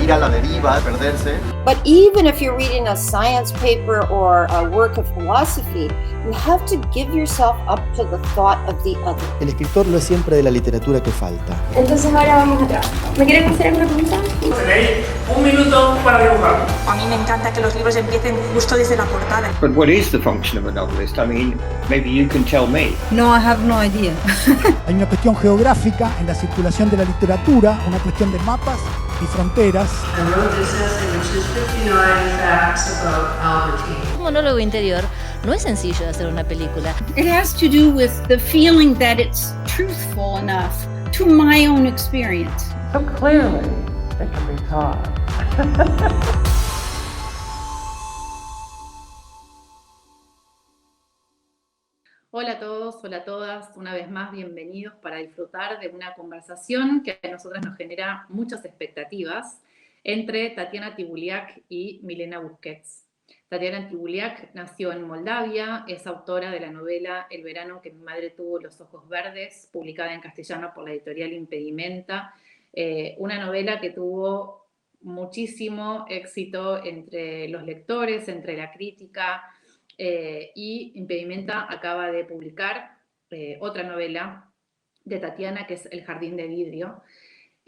ir a la deriva, perderse. But even if you're reading a science paper or a work of philosophy, you have to give yourself up to the thought of the other. El escritor lo es siempre de la literatura que falta. Entonces ahora vamos a trabajar. ¿Me quieren hacer alguna pregunta? Tenéis un minuto para dibujar. A mí me encanta que los libros empiecen justo desde la portada. But what is the function of a novelist? I mean, maybe you can tell me. No, I have no idea. Hay una cuestión geográfica en la circulación de la literatura, una cuestión de mapas y fronteras. Un monólogo interior no es sencillo de hacer una película. It has to do with the feeling that it's truthful enough to my own experience. So clearly, it can be taught. Hola a todos, hola a todas, una vez más bienvenidos para disfrutar de una conversación que a nosotras nos genera muchas expectativas entre Tatiana Tibuleac y Milena Busquets. Tatiana Tibuleac nació en Moldavia, es autora de la novela El verano que mi madre tuvo, los ojos verdes, publicada en castellano por la Editorial Impedimenta, una novela que tuvo muchísimo éxito entre los lectores, entre la crítica, y Impedimenta acaba de publicar otra novela de Tatiana, que es El jardín de vidrio.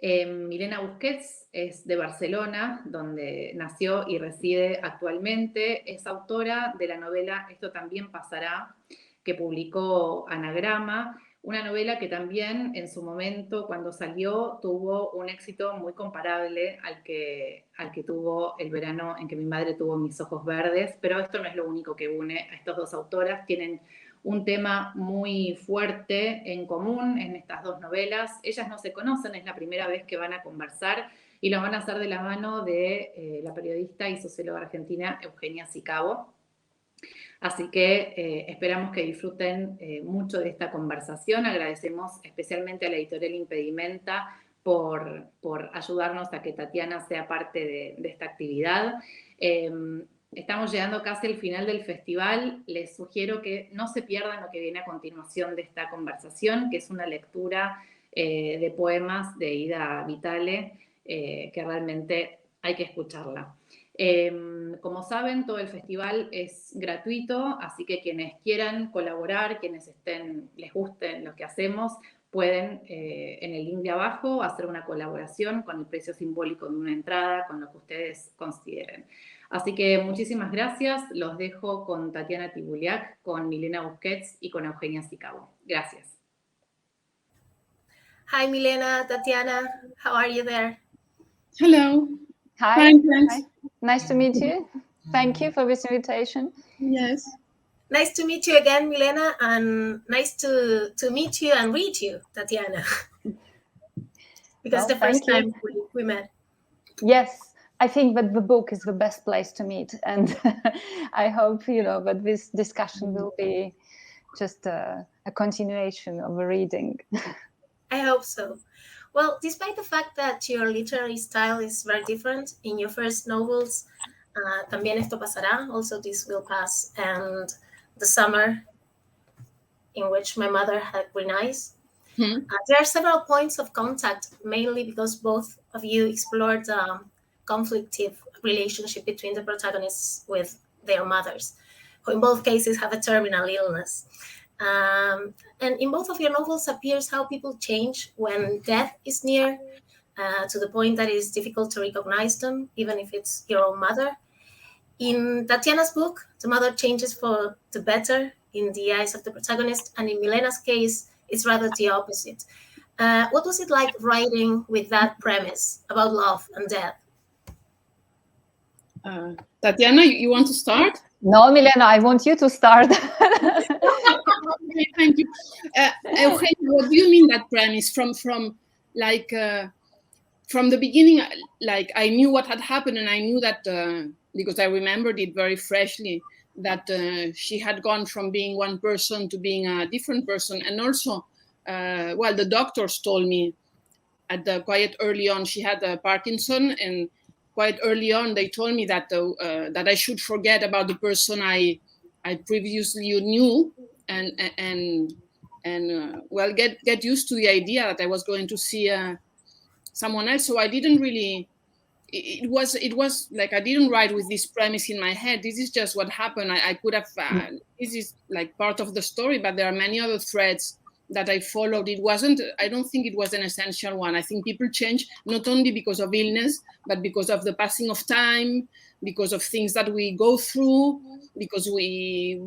Milena Busquets es de Barcelona, donde nació y reside actualmente. Es autora de la novela Esto también pasará, que publicó Anagrama, una novela que también en su momento, cuando salió, tuvo un éxito muy comparable al que tuvo El verano en que mi madre tuvo mis ojos verdes, pero esto no es lo único que une a estas dos autoras. Tienen un tema muy fuerte en común en estas dos novelas. Ellas no se conocen, es la primera vez que van a conversar y lo van a hacer de la mano de la periodista y socióloga argentina Eugenia Zicavo. Así que esperamos que disfruten mucho de esta conversación. Agradecemos especialmente a la Editorial Impedimenta por ayudarnos a que Tatiana sea parte de esta actividad. Estamos llegando casi al final del festival. Les sugiero que no se pierdan lo que viene a continuación de esta conversación, que es una lectura de poemas de Ida Vitale, que realmente hay que escucharla. Como saben, todo el festival es gratuito, así que quienes quieran colaborar, quienes les gusten lo que hacemos, pueden en el link de abajo hacer una colaboración con el precio simbólico de una entrada, con lo que ustedes consideren. Así que muchísimas gracias, los dejo con Tatiana Tibuleac, con Milena Busquets y con Eugenia Zicavo. Gracias. Hi Milena, Tatiana, how are you there? Hello. Hi. Fine, thanks. Hi. Nice to meet you. Thank you for this invitation. Yes. Nice to meet you again, Milena, and nice to meet you and read you, Tatiana. Because the first time we met. Yes, I think that the book is the best place to meet, and I hope that this discussion will be just a continuation of the reading. I hope so. Well, despite the fact that your literary style is very different, in your first novels, También, esto pasará, also This Will Pass, and The Summer, in which my mother had green eyes, there are several points of contact, mainly because both of you explored the conflictive relationship between the protagonists with their mothers, who in both cases have a terminal illness. And in both of your novels appears how people change when death is near, to the point that it is difficult to recognize them, even if it's your own mother. In Tatiana's book, the mother changes for the better in the eyes of the protagonist, and in Milena's case, it's rather the opposite. What was it like writing with that premise about love and death? Tatiana, you want to start? No, Milena, I want you to start. Okay, thank you. Eugenia, what do you mean that premise? From the beginning, like I knew what had happened, and I knew that because I remembered it very freshly, that she had gone from being one person to being a different person. And also, the doctors told me quite early on she had Parkinson, and quite early on they told me that that I should forget about the person I previously knew, and get used to the idea that I was going to see someone else. So I didn't really it was like I didn't write with this premise in my head. This is just what happened. I could have this is like part of the story, but there are many other threads that I followed. I don't think it was an essential one. I think people change not only because of illness, but because of the passing of time, because of things that we go through, because we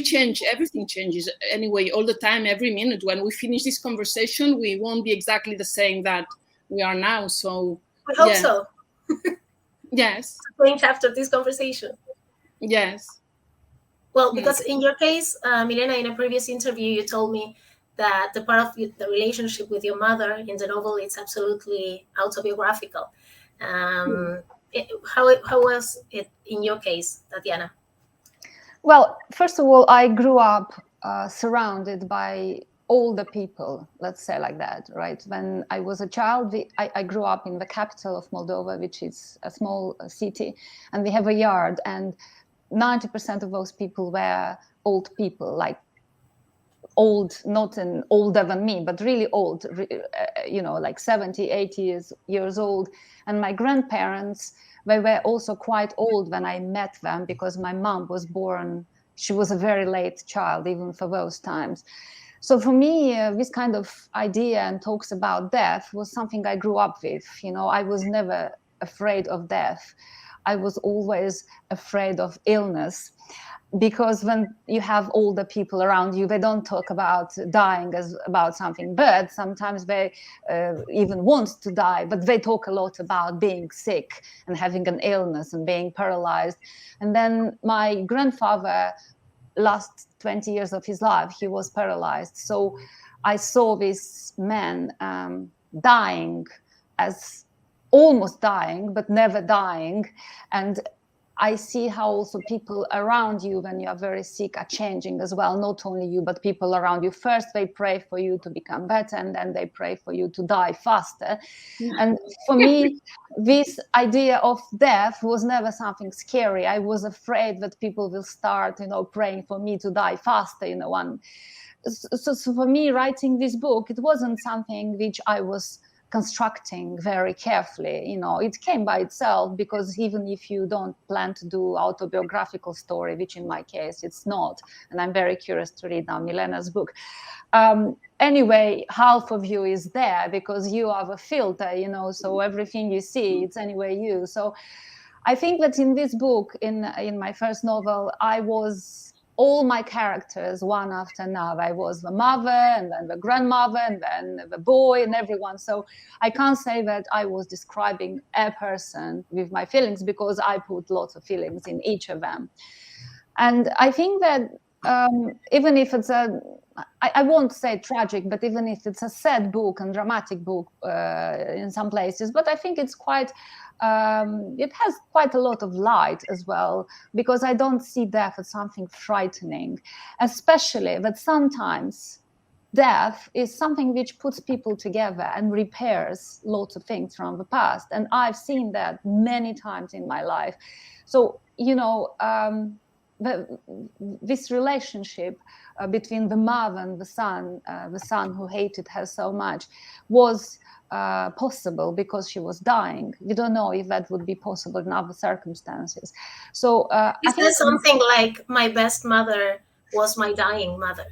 change. Everything changes anyway, all the time, every minute. When we finish this conversation, we won't be exactly the same that we are now. So we hope so. Yes. Change after this conversation. Yes. Well, because in your case, Milena, in a previous interview, you told me that the part of the relationship with your mother in the novel is absolutely autobiographical. How was it in your case, Tatiana? Well, first of all, I grew up surrounded by older people, let's say like that, right? When I was a child, I grew up in the capital of Moldova, which is a small city, and we have a yard, and 90% of those people were old people, like old, not older than me, but really old, like 70, 80 years old. And my grandparents, they were also quite old when I met them, because my mom was born, she was a very late child, even for those times. So for me, this kind of idea and talks about death was something I grew up with. I was never afraid of death. I was always afraid of illness, because when you have older people around you, they don't talk about dying as about something bad. Sometimes they even want to die, but they talk a lot about being sick and having an illness and being paralyzed. And then my grandfather, last 20 years of his life, he was paralyzed. So I saw this man dying, as almost dying, but never dying. And I see how also people around you, when you are very sick, are changing as well. Not only you, but people around you. First, they pray for you to become better, and then they pray for you to die faster. And for me, this idea of death was never something scary. I was afraid that people will start, praying for me to die faster. So for me, writing this book, it wasn't something which I was constructing very carefully. It came by itself, because even if you don't plan to do autobiographical story, which in my case it's not, and I'm very curious to read now Milena's book, anyway, half of you is there because you are the filter, so everything you see, it's anyway you. So I think that in this book, in my first novel, I was all my characters one after another. I was the mother, and then the grandmother, and then the boy, and everyone. So I can't say that I was describing a person with my feelings, because I put lots of feelings in each of them. And I think that even if it's I won't say tragic, but even if it's a sad book and dramatic book in some places, but I think it's quite, it has quite a lot of light as well, because I don't see death as something frightening, especially that sometimes death is something which puts people together and repairs lots of things from the past. And I've seen that many times in my life. So, this relationship between the mother and the son who hated her so much, was possible because she was dying. We don't know if that would be possible in other circumstances. So is there something like my best mother was my dying mother?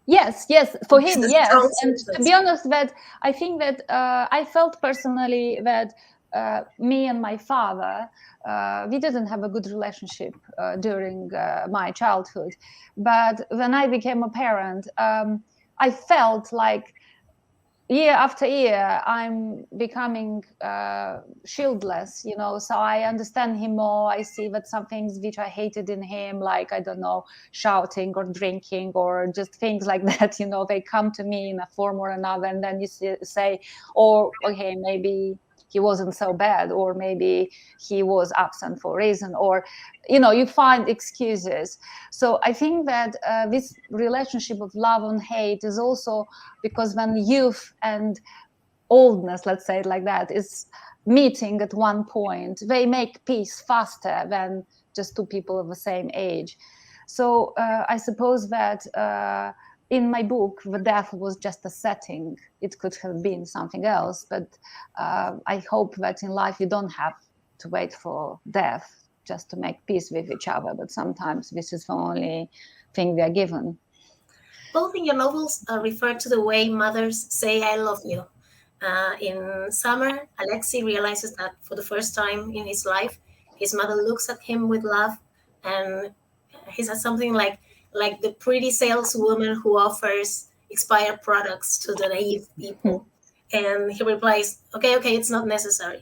Yes, for him, yes. And to be honest, that I think that I felt personally that me and my father, we didn't have a good relationship during my childhood. But when I became a parent, I felt like year after year, I'm becoming shieldless, so I understand him more. I see that some things which I hated in him, like, I don't know, shouting or drinking or just things like that, they come to me in a form or another. And then you say, oh, okay, maybe he wasn't so bad, or maybe he was absent for a reason, or, you find excuses. So I think that this relationship of love and hate is also because when youth and oldness, let's say it like that, is meeting at one point, they make peace faster than just two people of the same age. So I suppose that in my book, the death was just a setting. It could have been something else, but I hope that in life you don't have to wait for death just to make peace with each other, but sometimes this is the only thing we are given. Both in your novels refer to the way mothers say "I love you." In Summer, Alexei realizes that for the first time in his life, his mother looks at him with love, and he says something like the pretty saleswoman who offers expired products to the naive people. And he replies, okay, it's not necessary.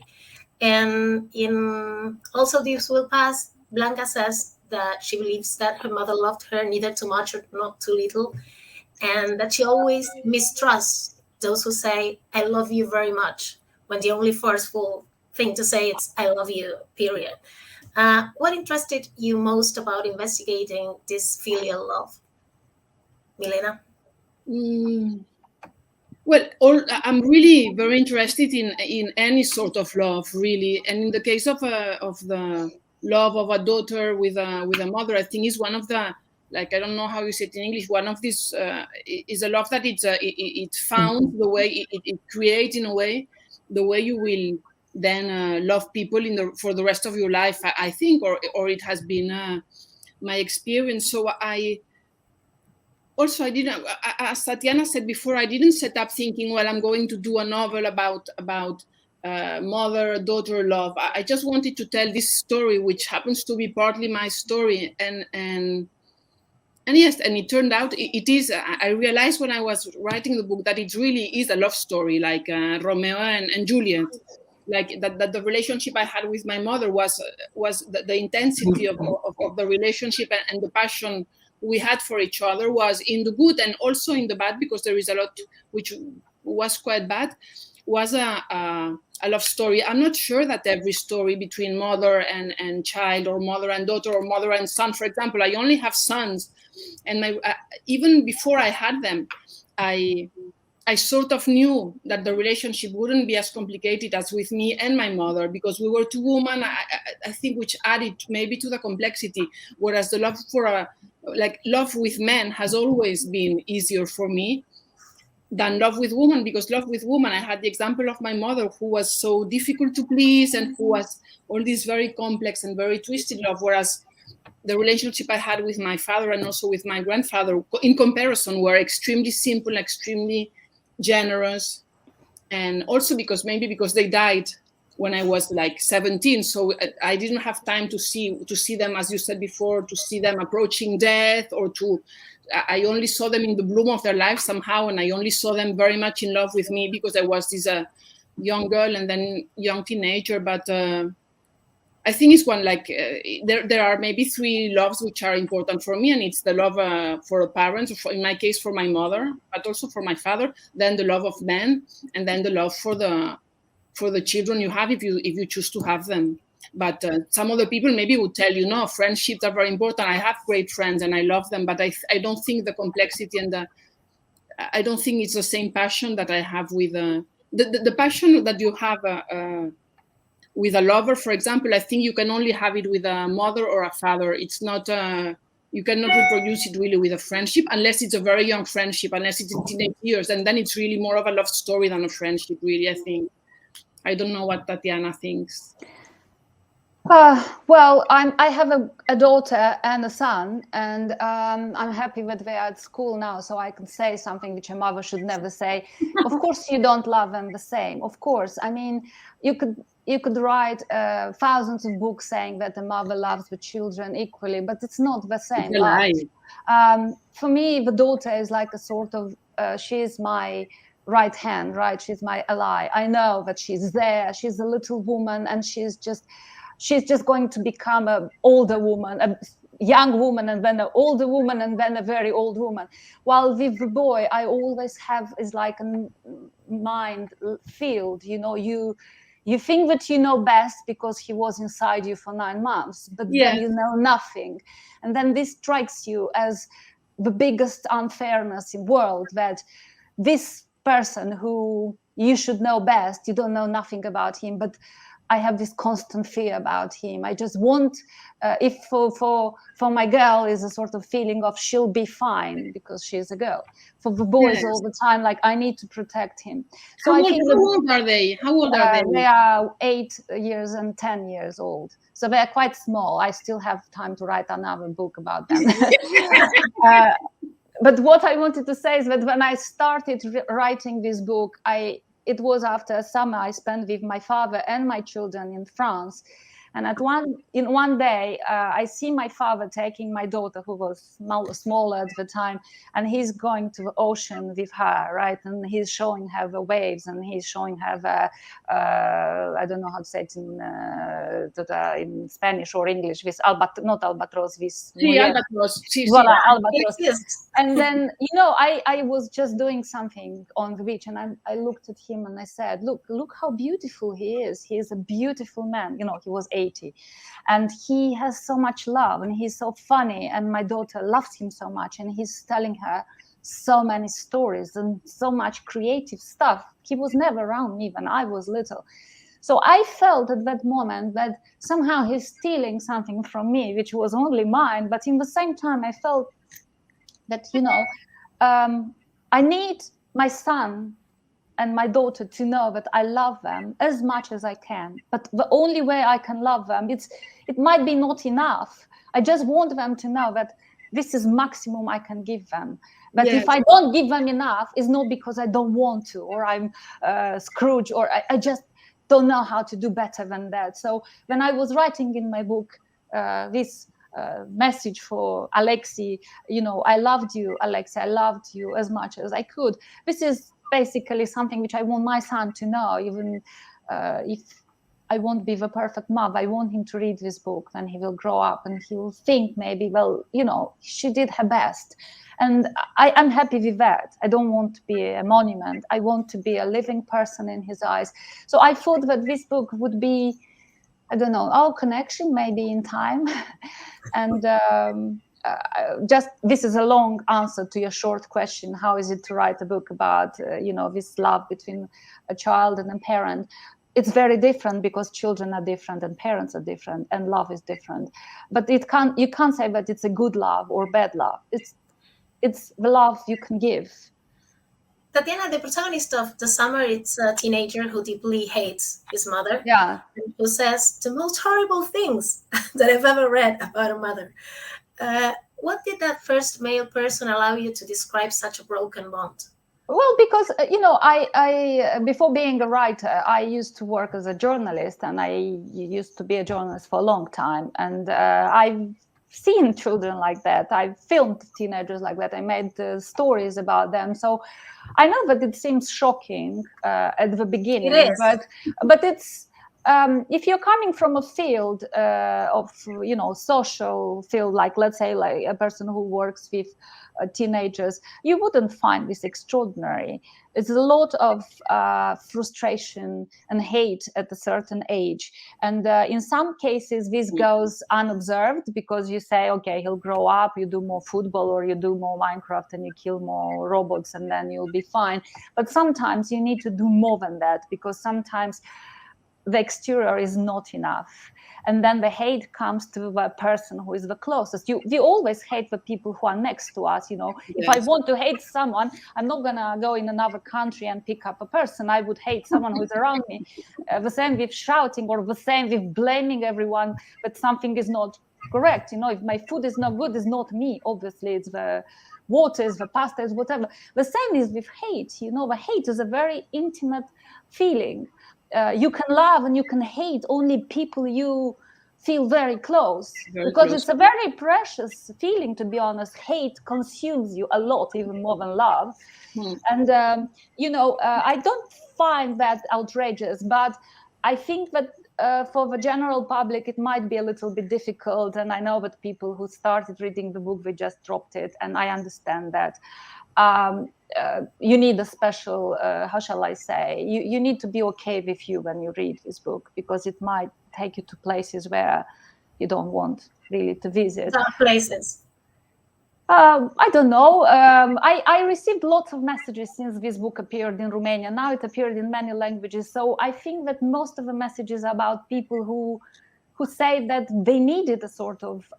And in Also This Will Pass, Blanca says that she believes that her mother loved her neither too much or not too little, and that she always mistrusts those who say, I love you very much, when the only forceful thing to say is, I love you, period. What interested you most about investigating this filial love? Milena? Well, I'm really very interested in any sort of love, really. And in the case of the love of a daughter with a mother, I think is one of the, like, I don't know how you say it in English, one of these is a love that it found the way, it creates in a way, the way you will then love people for the rest of your life, I think, or it has been my experience. So I didn't, as Tatiana said before, I didn't set up thinking, well, I'm going to do a novel about mother-daughter love. I just wanted to tell this story, which happens to be partly my story, and yes, and it turned out it is. I realized when I was writing the book that it really is a love story, like Romeo and Juliet. Like that the relationship I had with my mother was the intensity of the relationship and the passion we had for each other was in the good and also in the bad, because there is a lot which was quite bad, was a love story. I'm not sure that every story between mother and child, or mother and daughter, or mother and son, for example, I only have sons, and even before I had them, I sort of knew that the relationship wouldn't be as complicated as with me and my mother, because we were two women, I think, which added maybe to the complexity, whereas the love love with men has always been easier for me than love with women, because love with women, I had the example of my mother, who was so difficult to please and who was all this very complex and very twisted love, whereas the relationship I had with my father and also with my grandfather, in comparison, were extremely simple, extremely generous, and also because they died when I was like 17, so I didn't have time to see them, as you said before, to see them approaching death, or I only saw them in the bloom of their life somehow, and I only saw them very much in love with me because I was this young girl and then young teenager. But I think it's one, like there are maybe three loves which are important for me, and it's the love for a parent, in my case for my mother, but also for my father, then the love of men, and then the love for the children you have if you choose to have them. But some other people maybe would tell you, no, friendships are very important. I have great friends and I love them, but I don't think the complexity and I don't think it's the same passion that I have with the passion that you have with a lover, for example. I think you can only have it with a mother or a father. It's not you cannot reproduce it really with a friendship, unless it's a very young friendship, unless it's in teenage years, and then it's really more of a love story than a friendship, really, I think. I don't know what Tatiana thinks. Well, I have a daughter and a son, and I'm happy that they are at school now, so I can say something which a mother should never say. Of course, you don't love them the same. Of course, I mean, you could write thousands of books saying that the mother loves the children equally, but it's not the same. For me, the daughter is like a sort of she's my right hand, right? She's my ally. I know that she's there. She's a little woman, and she's just going to become an older woman, a young woman, and then an older woman, and then a very old woman. While with the boy, I always have is like a mind field. You know, you think that you know best because he was inside you for 9 months, but then you know nothing. And then this strikes you as the biggest unfairness in the world, that this person who you should know best, you don't know nothing about him. But I have this constant fear about him. I just want, if for my girl is a sort of feeling of she'll be fine because she's a girl. For the boys, all the time, like I need to protect him. So how old are they? How old are they? They are 8 years and 10 years old. So they're quite small. I still have time to write another book about them. But what I wanted to say is that when I started writing this book, it was after a summer I spent with my father and my children in France. And one day, I see my father taking my daughter, who was smaller at the time, and he's going to the ocean with her, right? And he's showing her the waves, and he's showing her the, I don't know how to say it in Spanish or English, this not albatross, this... albatross. Voilà, albatross. And then, I was just doing something on the beach, and I looked at him and I said, look how beautiful he is. He is a beautiful man. He was 80, and he has so much love, and he's so funny, and my daughter loves him so much, and he's telling her so many stories and so much creative stuff. He was never around me when I was little. So I felt at that moment that somehow he's stealing something from me, which was only mine. But in the same time, I felt that, I need my son and my daughter to know that I love them as much as I can. But the only way I can love them, it might be not enough. I just want them to know that this is maximum I can give them. But if I don't give them enough, it's not because I don't want to, or I'm Scrooge, or I just don't know how to do better than that. So when I was writing in my book this message for Alexei, I loved you, Alexei, I loved you as much as I could. This is basically something which I want my son to know, even if I won't be the perfect mother. I want him to read this book, then he will grow up and he will think maybe, well, she did her best. And I'm happy with that. I don't want to be a monument. I want to be a living person in his eyes. So I thought that this book would be, I don't know, our connection maybe in time. And this is a long answer to your short question. How is it to write a book about, this love between a child and a parent? It's very different because children are different and parents are different and love is different. But you can't say that it's a good love or bad love. It's the love you can give. Tatiana, the protagonist of The Summer, it's a teenager who deeply hates his mother. Yeah. And who says the most horrible things that I've ever read about a mother. What did that first male person allow you to describe such a broken bond? Well, because, I before being a writer, I used to work as a journalist, and I used to be a journalist for a long time. And I've seen children like that. I've filmed teenagers like that. I made stories about them. So I know that it seems shocking at the beginning, it is. but it's, if you're coming from a field of, social field, like let's say like a person who works with teenagers, you wouldn't find this extraordinary. It's a lot of frustration and hate at a certain age. And in some cases, this goes unobserved because you say, okay, he'll grow up, you do more football or you do more Minecraft and you kill more robots and then you'll be fine. But sometimes you need to do more than that because sometimes the exterior is not enough. And then the hate comes to the person who is the closest. We always hate the people who are next to us. If I want to hate someone, I'm not going to go in another country and pick up a person. I would hate someone who's around me. The same with shouting, or the same with blaming everyone that something is not correct. If my food is not good, it's not me. Obviously, it's the water, it's the pasta, it's whatever. The same is with hate. The hate is a very intimate feeling. You can love and you can hate only people you feel very close, because it's a very precious feeling, to be honest. Hate consumes you a lot, even more than love. And I don't find that outrageous, but I think that for the general public it might be a little bit difficult. And I know that people who started reading the book, they just dropped it, and I understand that. You need a special, how shall I say, you need to be okay with you when you read this book, because it might take you to places where you don't want really to visit. Dark places. I don't know. I received lots of messages since this book appeared in Romania. Now it appeared in many languages. So I think that most of the messages are about people who say that they needed a sort of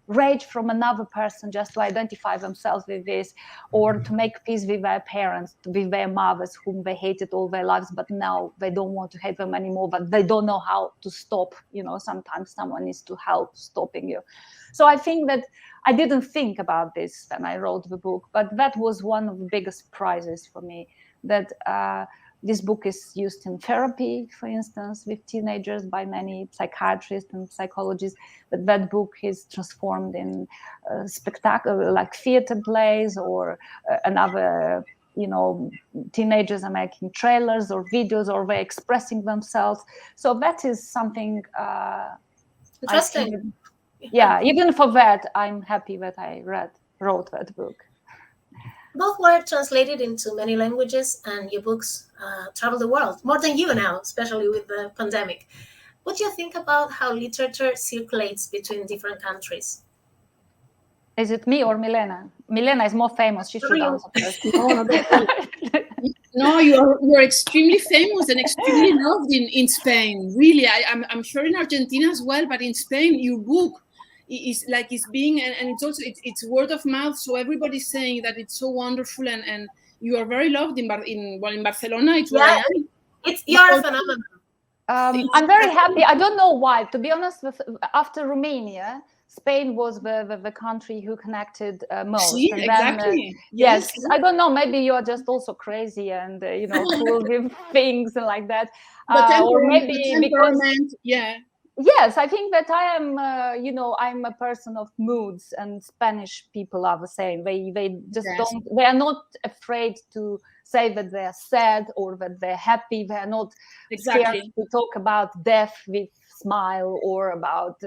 rage from another person just to identify themselves with this, or to make peace with their parents, with their mothers whom they hated all their lives, but now they don't want to hate them anymore, but they don't know how to stop. Sometimes someone needs to help stopping you. So I think that I didn't think about this when I wrote the book, but that was one of the biggest prizes for me, that this book is used in therapy, for instance, with teenagers by many psychiatrists and psychologists. But that book is transformed in spectacular, like theater plays, or another, teenagers are making trailers or videos, or they're expressing themselves. So that is something interesting. Yeah, even for that, I'm happy that I wrote that book. Both were translated into many languages, and your books travel the world, more than you now, especially with the pandemic. What do you think about how literature circulates between different countries? Is it me or Milena? Milena is more famous. She should answer first. No, you're extremely famous and extremely loved in Spain. Really, I'm sure in Argentina as well, but in Spain, your book is like it's being, and it's also it's word of mouth. So everybody's saying that it's so wonderful, and you are very loved in Barcelona. It's where I am. You're a phenomenon. I'm very happy. I don't know why. To be honest, after Romania, Spain was the country who connected most. See, and exactly. Then, yes, I don't know. Maybe you are just also crazy and cool with things and like that. Or maybe because Yes, I think that I am. I'm a person of moods, and Spanish people are the same. They just don't. They are not afraid to say that they are sad or that they're happy. They are not scared to talk about death with smile or about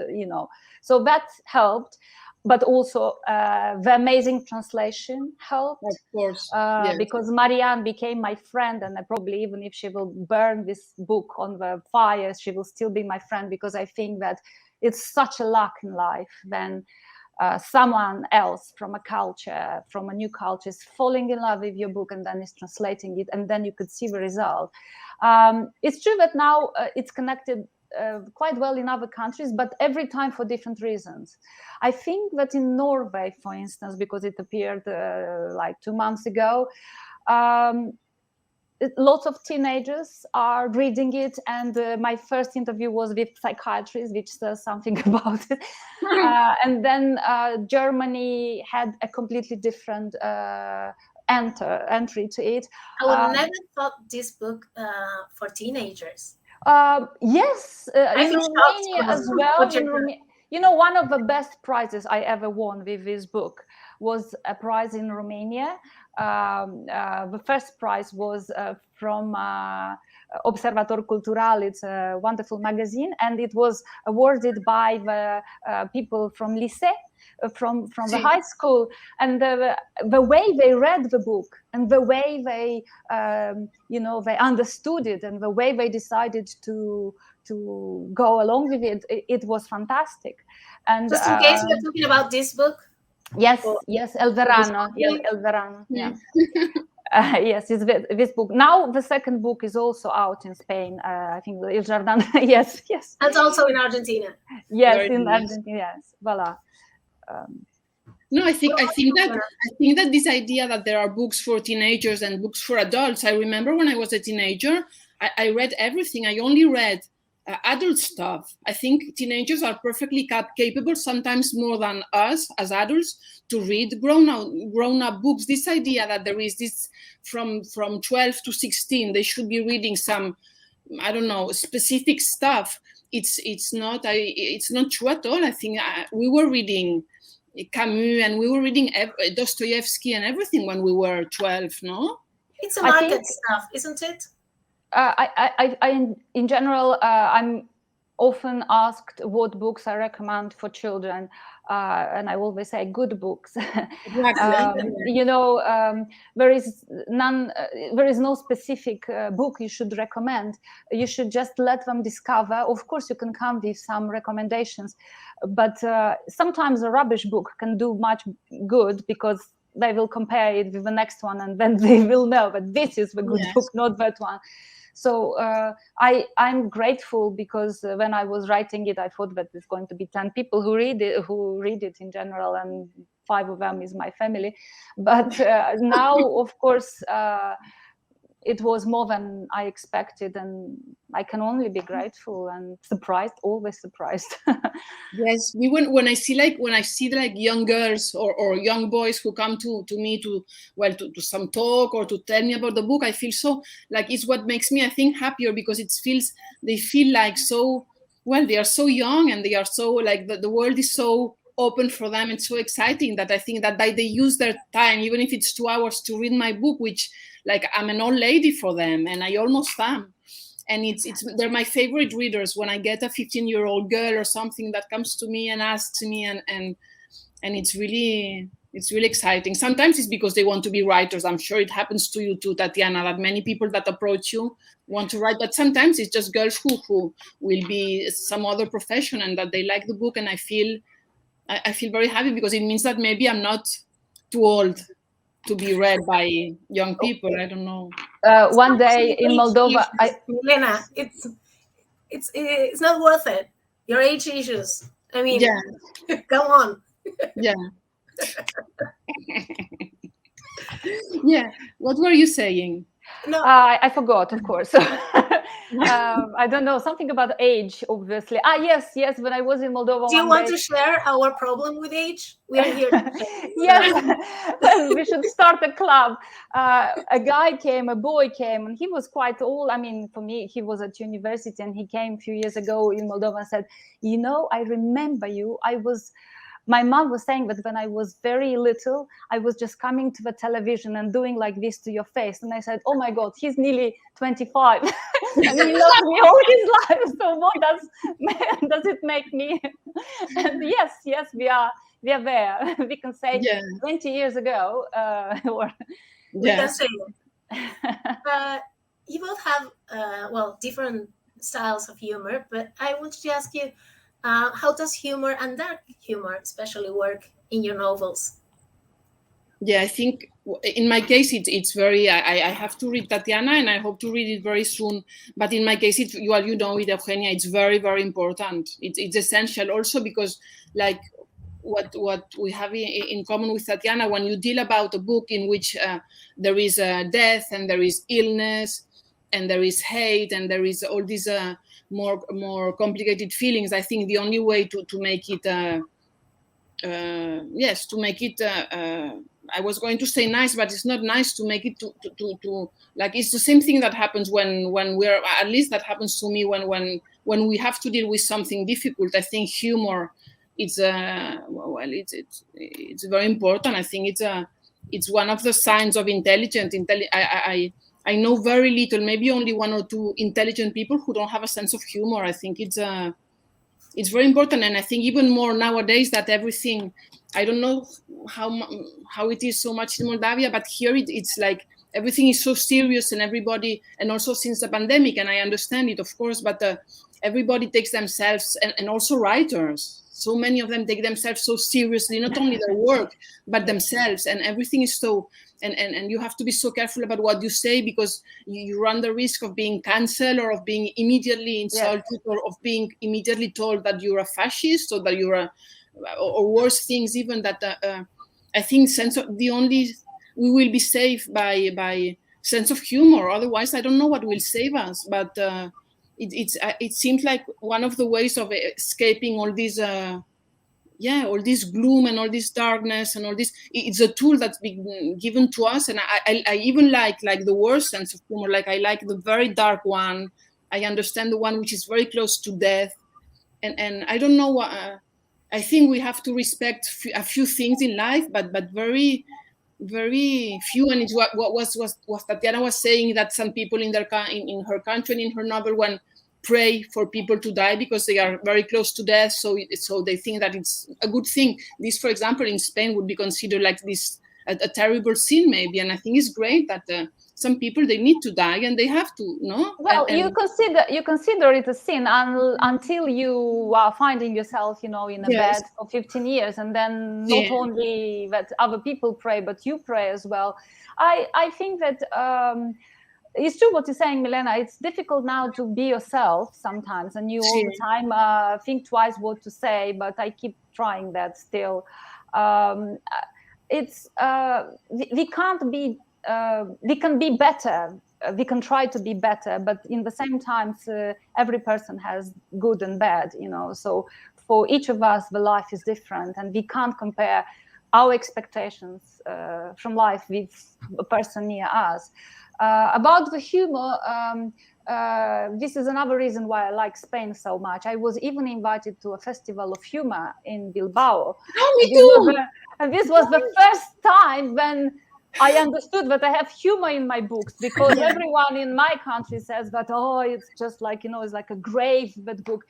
So that helped. But also the amazing translation helped. Of course. Because Marianne became my friend, and I probably, even if she will burn this book on the fire, she will still be my friend, because I think that it's such a luck in life when someone else from a new culture is falling in love with your book and then is translating it, and then you could see the result. It's true that now it's connected quite well in other countries, but every time for different reasons. I think that in Norway, for instance, because it appeared like 2 months ago, lots of teenagers are reading it, and my first interview was with psychiatrists, which says something about it. And then Germany had a completely different entry to it. I would never thought this book for teenagers. Yes, in Romania as well. One of the best prizes I ever won with this book was a prize in Romania. The first prize was from Observator Cultural. It's a wonderful magazine, and it was awarded by the people from lycée, from the high school, and the way they read the book, and the way they they understood it, and the way they decided to go along with it, it was fantastic. And just in case we're talking about this book. Yes, El Verano. El Verano. Yeah. Yes, it's this book. Now the second book is also out in Spain. I think El Jardin. Yes. And also in Argentina. Yes, in Argentina. Yes, voila. No, I think that this idea that there are books for teenagers and books for adults. I remember when I was a teenager, I read everything. I only read adult stuff. I think teenagers are perfectly capable, sometimes more than us as adults, to read grown-up books. This idea that there is this from 12 to 16, they should be reading some, I don't know, specific stuff. It's not true at all. I think we were reading Camus and we were reading Dostoevsky and everything when we were 12. No, it's a market stuff, isn't it? In general, I'm often asked what books I recommend for children. and I always say good books. Exactly. There is no specific book you should recommend. You should just let them discover. Of course, you can come with some recommendations, but sometimes a rubbish book can do much good because they will compare it with the next one, and then they will know that this is the good book, not that one. So I'm grateful because when I was writing it, I thought that there's going to be 10 people who read it in general, and 5 of them is my family. But now, of course, it was more than I expected, and I can only be grateful and surprised, always surprised. Yes, when I see young girls or young boys who come to me to some talk or to tell me about the book, I feel so like it's what makes me, I think, happier, because they feel like so, well, they are so young, and they are so like the world is so open for them and so exciting, that I think that they use their time, even if it's 2 hours, to read my book, which, like, I'm an old lady for them, and I almost am. And they're my favorite readers. When I get a 15-year-old girl or something that comes to me and asks me, and it's really exciting. Sometimes it's because they want to be writers. I'm sure it happens to you too, Tatiana, that many people that approach you want to write, but sometimes it's just girls who will be some other profession, and that they like the book, and I feel very happy, because it means that maybe I'm not too old to be read by young people. I don't know. One day in Moldova, Milena, it's not worth it. Your age issues. I mean, come on. Yeah. Yeah. What were you saying? No, I forgot, of course. I don't know, something about age, obviously. Yes, when I was in Moldova. Do you want to share our problem with age? We are here. Yes, we should start a club. A boy came, and he was quite old. I mean, for me, he was at university, and he came a few years ago in Moldova and said, I remember you. My mom was saying that when I was very little, I was just coming to the television and doing like this to your face. And I said, oh my God, he's nearly 25. And he loved me all his life. So what does it make me? And yes, we are there. We can say 20 years ago. We can say it. You both have, different styles of humor, but I wanted to ask you, how does humor and dark humor especially work in your novels? Yeah, I think in my case, it's very, I have to read Tatiana, and I hope to read it very soon. But in my case, with Eugenia, it's very, very important. It's essential also because, like, what we have in common with Tatiana, when you deal about a book in which there is death, and there is illness, and there is hate, and there is all these more complicated feelings, I think the only way to make it I was going to say nice, but it's not nice to make it to like, it's the same thing that happens when we're, at least that happens to me when we have to deal with something difficult. I think humor, it's very important. I think it's one of the signs of intelligence. I know very little, maybe only 1 or 2 intelligent people who don't have a sense of humor. I think it's very important, and I think even more nowadays that everything, I don't know how it is so much in Moldavia, but here it's like everything is so serious, and everybody, and also since the pandemic, and I understand it, of course, but everybody takes themselves, and also writers, so many of them take themselves so seriously, not only their work, but themselves, and everything is so, and you have to be so careful about what you say, because you run the risk of being cancelled, or of being immediately insulted, or of being immediately told that you're a fascist, or that you're or worse things even, that I think we will be saved by sense of humor. Otherwise, I don't know what will save us, but it seems like one of the ways of escaping all these all this gloom and all this darkness and all this, it's a tool that's been given to us. And I even like the worst sense of humor. Like, I like the very dark one. I understand the one which is very close to death. And I don't know what, I think we have to respect a few things in life, but very, very few. And it's what Tatiana was saying, that some people in her country and in her novel, when pray for people to die because they are very close to death, so they think that it's a good thing. This, for example, in Spain would be considered like this a terrible sin maybe, and I think it's great that some people, they need to die and they have to, no? Well, you consider it a sin until you are finding yourself, in a bed for 15 years, and then not only that other people pray, but you pray as well. I think that it's true what you're saying, Milena. It's difficult now to be yourself sometimes, and you all the time think twice what to say, but I keep trying that still. We can't be, we can be better. We can try to be better, but in the same time, every person has good and bad, so for each of us, the life is different, and we can't compare our expectations from life with a person near us. About the humor, this is another reason why I like Spain so much. I was even invited to a festival of humor in Bilbao. Oh, me too! And this was the first time when I understood that I have humor in my books, because everyone in my country says that, it's just like, it's like a grave, that book.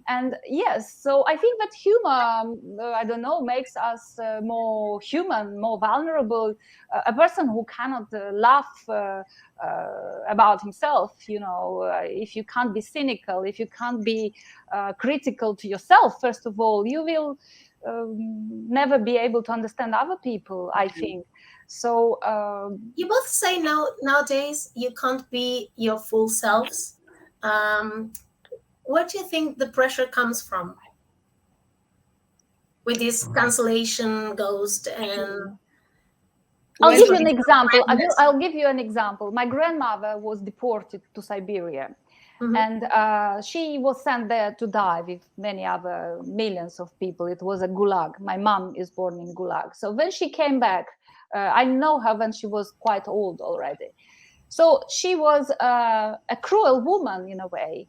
And yes, so I think that humor, I don't know, makes us more human, more vulnerable. A person who cannot laugh about himself, if you can't be cynical, if you can't be critical to yourself, first of all, you will never be able to understand other people, I think. So you both say nowadays you can't be your full selves. Where do you think the pressure comes from with this cancellation ghost? And I'll give you an example. I'll give you an example. My grandmother was deported to Siberia, and she was sent there to die with many other millions of people. It was a gulag. My mom is born in gulag. So when she came back, I know her when she was quite old already. So she was a cruel woman in a way,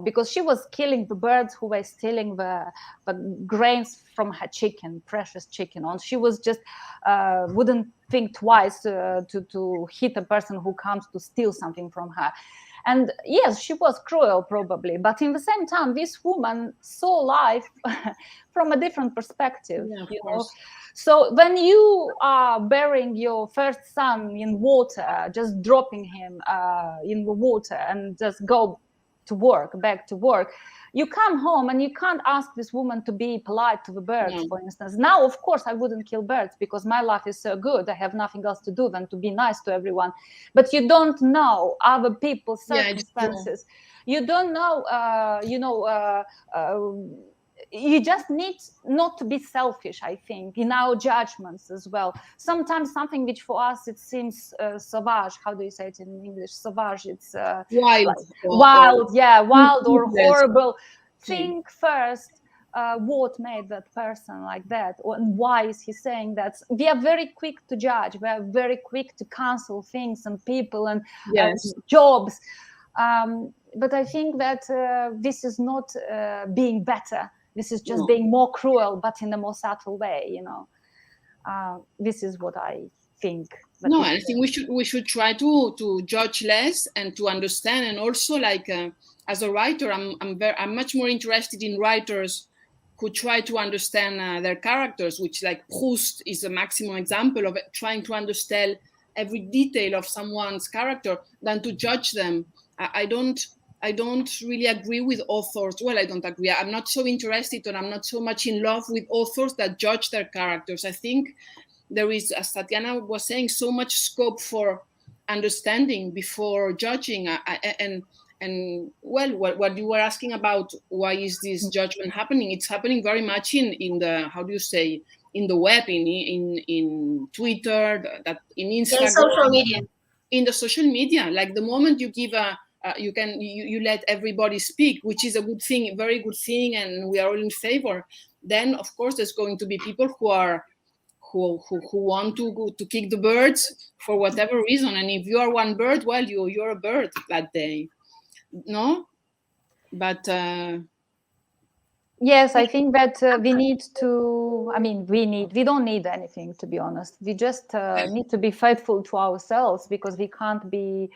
because she was killing the birds who were stealing the grains from her chicken, precious chicken. And she was just wouldn't think twice to hit a person who comes to steal something from her. And yes, she was cruel probably, but in the same time, this woman saw life from a different perspective, So when you are burying your first son in water, just dropping him in the water and just go to work, back to work, you come home and you can't ask this woman to be polite to the birds, for instance. Now, of course, I wouldn't kill birds because my life is so good. I have nothing else to do than to be nice to everyone. But you don't know other people's circumstances. You don't know, you just need not to be selfish, I think, in our judgments as well. Sometimes something which for us it seems sauvage. How do you say it in English? Sauvage. It's wild. Wild or horrible. Think first what made that person like that, and why is he saying that? We are very quick to judge. We are very quick to cancel things and people and jobs. But I think that this is not being better. This is just being more cruel, but in a more subtle way, This is what I think. I think we should try to judge less and to understand. And also, like as a writer, I'm much more interested in writers who try to understand their characters, which, like Proust, is a maximum example of it, trying to understand every detail of someone's character than to judge them. I don't really agree with authors. Well, I don't agree. I'm not so interested, or I'm not so much in love with authors that judge their characters. I think there is, as Tatiana was saying, so much scope for understanding before judging. And what you were asking about, why is this judgment happening? It's happening very much in the, how do you say, in the web, in Twitter, that in Instagram, social media. In the social media, like the moment you give you let everybody speak, which is a good thing, a very good thing, and we are all in favor. Then, of course, there's going to be people who want to kick the birds for whatever reason. And if you are one bird, well, you're a bird that day, no? But yes, I think that we need to. I mean, we don't need anything, to be honest. We just need to be faithful to ourselves, because we can't be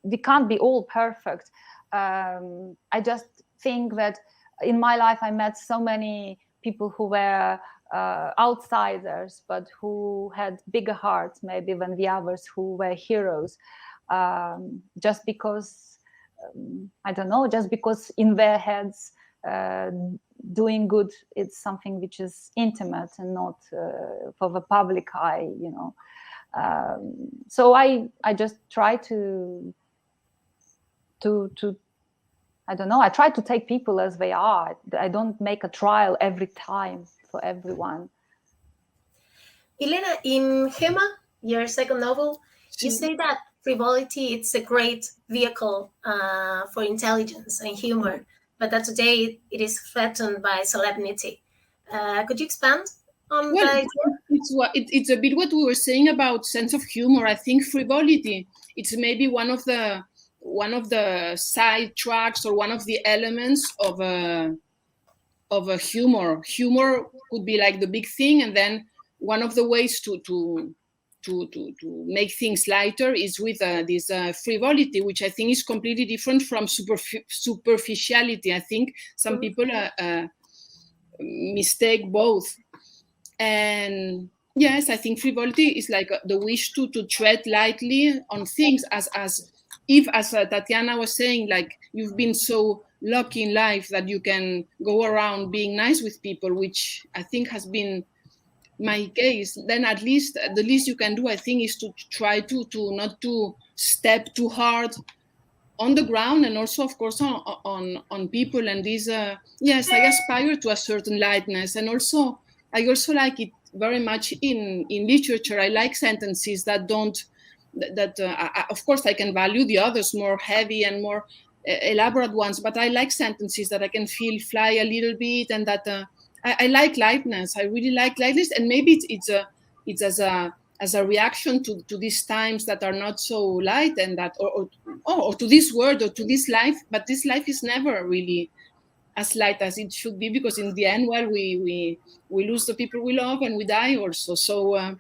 we can't be all perfect. I just think that in my life I met so many people who were outsiders, but who had bigger hearts maybe than the others who were heroes, just because I don't know, just because in their heads doing good, it's something which is intimate and not for the public eye, you know. So I just try to I don't know, I try to take people as they are. I don't make a trial every time for everyone. Milena, in Gema, your second novel, you say that frivolity it's a great vehicle for intelligence and humor, but that today it is threatened by solemnity. Could you expand on that? It's a bit what we were saying about sense of humor. I think frivolity, it's maybe one of the side tracks or one of the elements of a humor. Humor could be like the big thing, and then one of the ways to make things lighter is with this frivolity, which I think is completely different from superficiality. I think some people mistake both. And yes, I think frivolity is like the wish to tread lightly on things, as Tatiana was saying, like you've been so lucky in life that you can go around being nice with people, which I think has been my case. Then at least the least you can do, I think, is to try to not to step too hard on the ground, and also of course on people. And this yes, I aspire to a certain lightness, and also I also like it very much in literature. I like sentences that don't of course I can value the others more heavy and more elaborate ones, but I like sentences that I can feel fly a little bit, and that I like lightness. I really like lightness, and maybe it's as a reaction to these times that are not so light, and that or to this world or to this life. But this life is never really as light as it should be, because in the end, well, we lose the people we love and we die also. So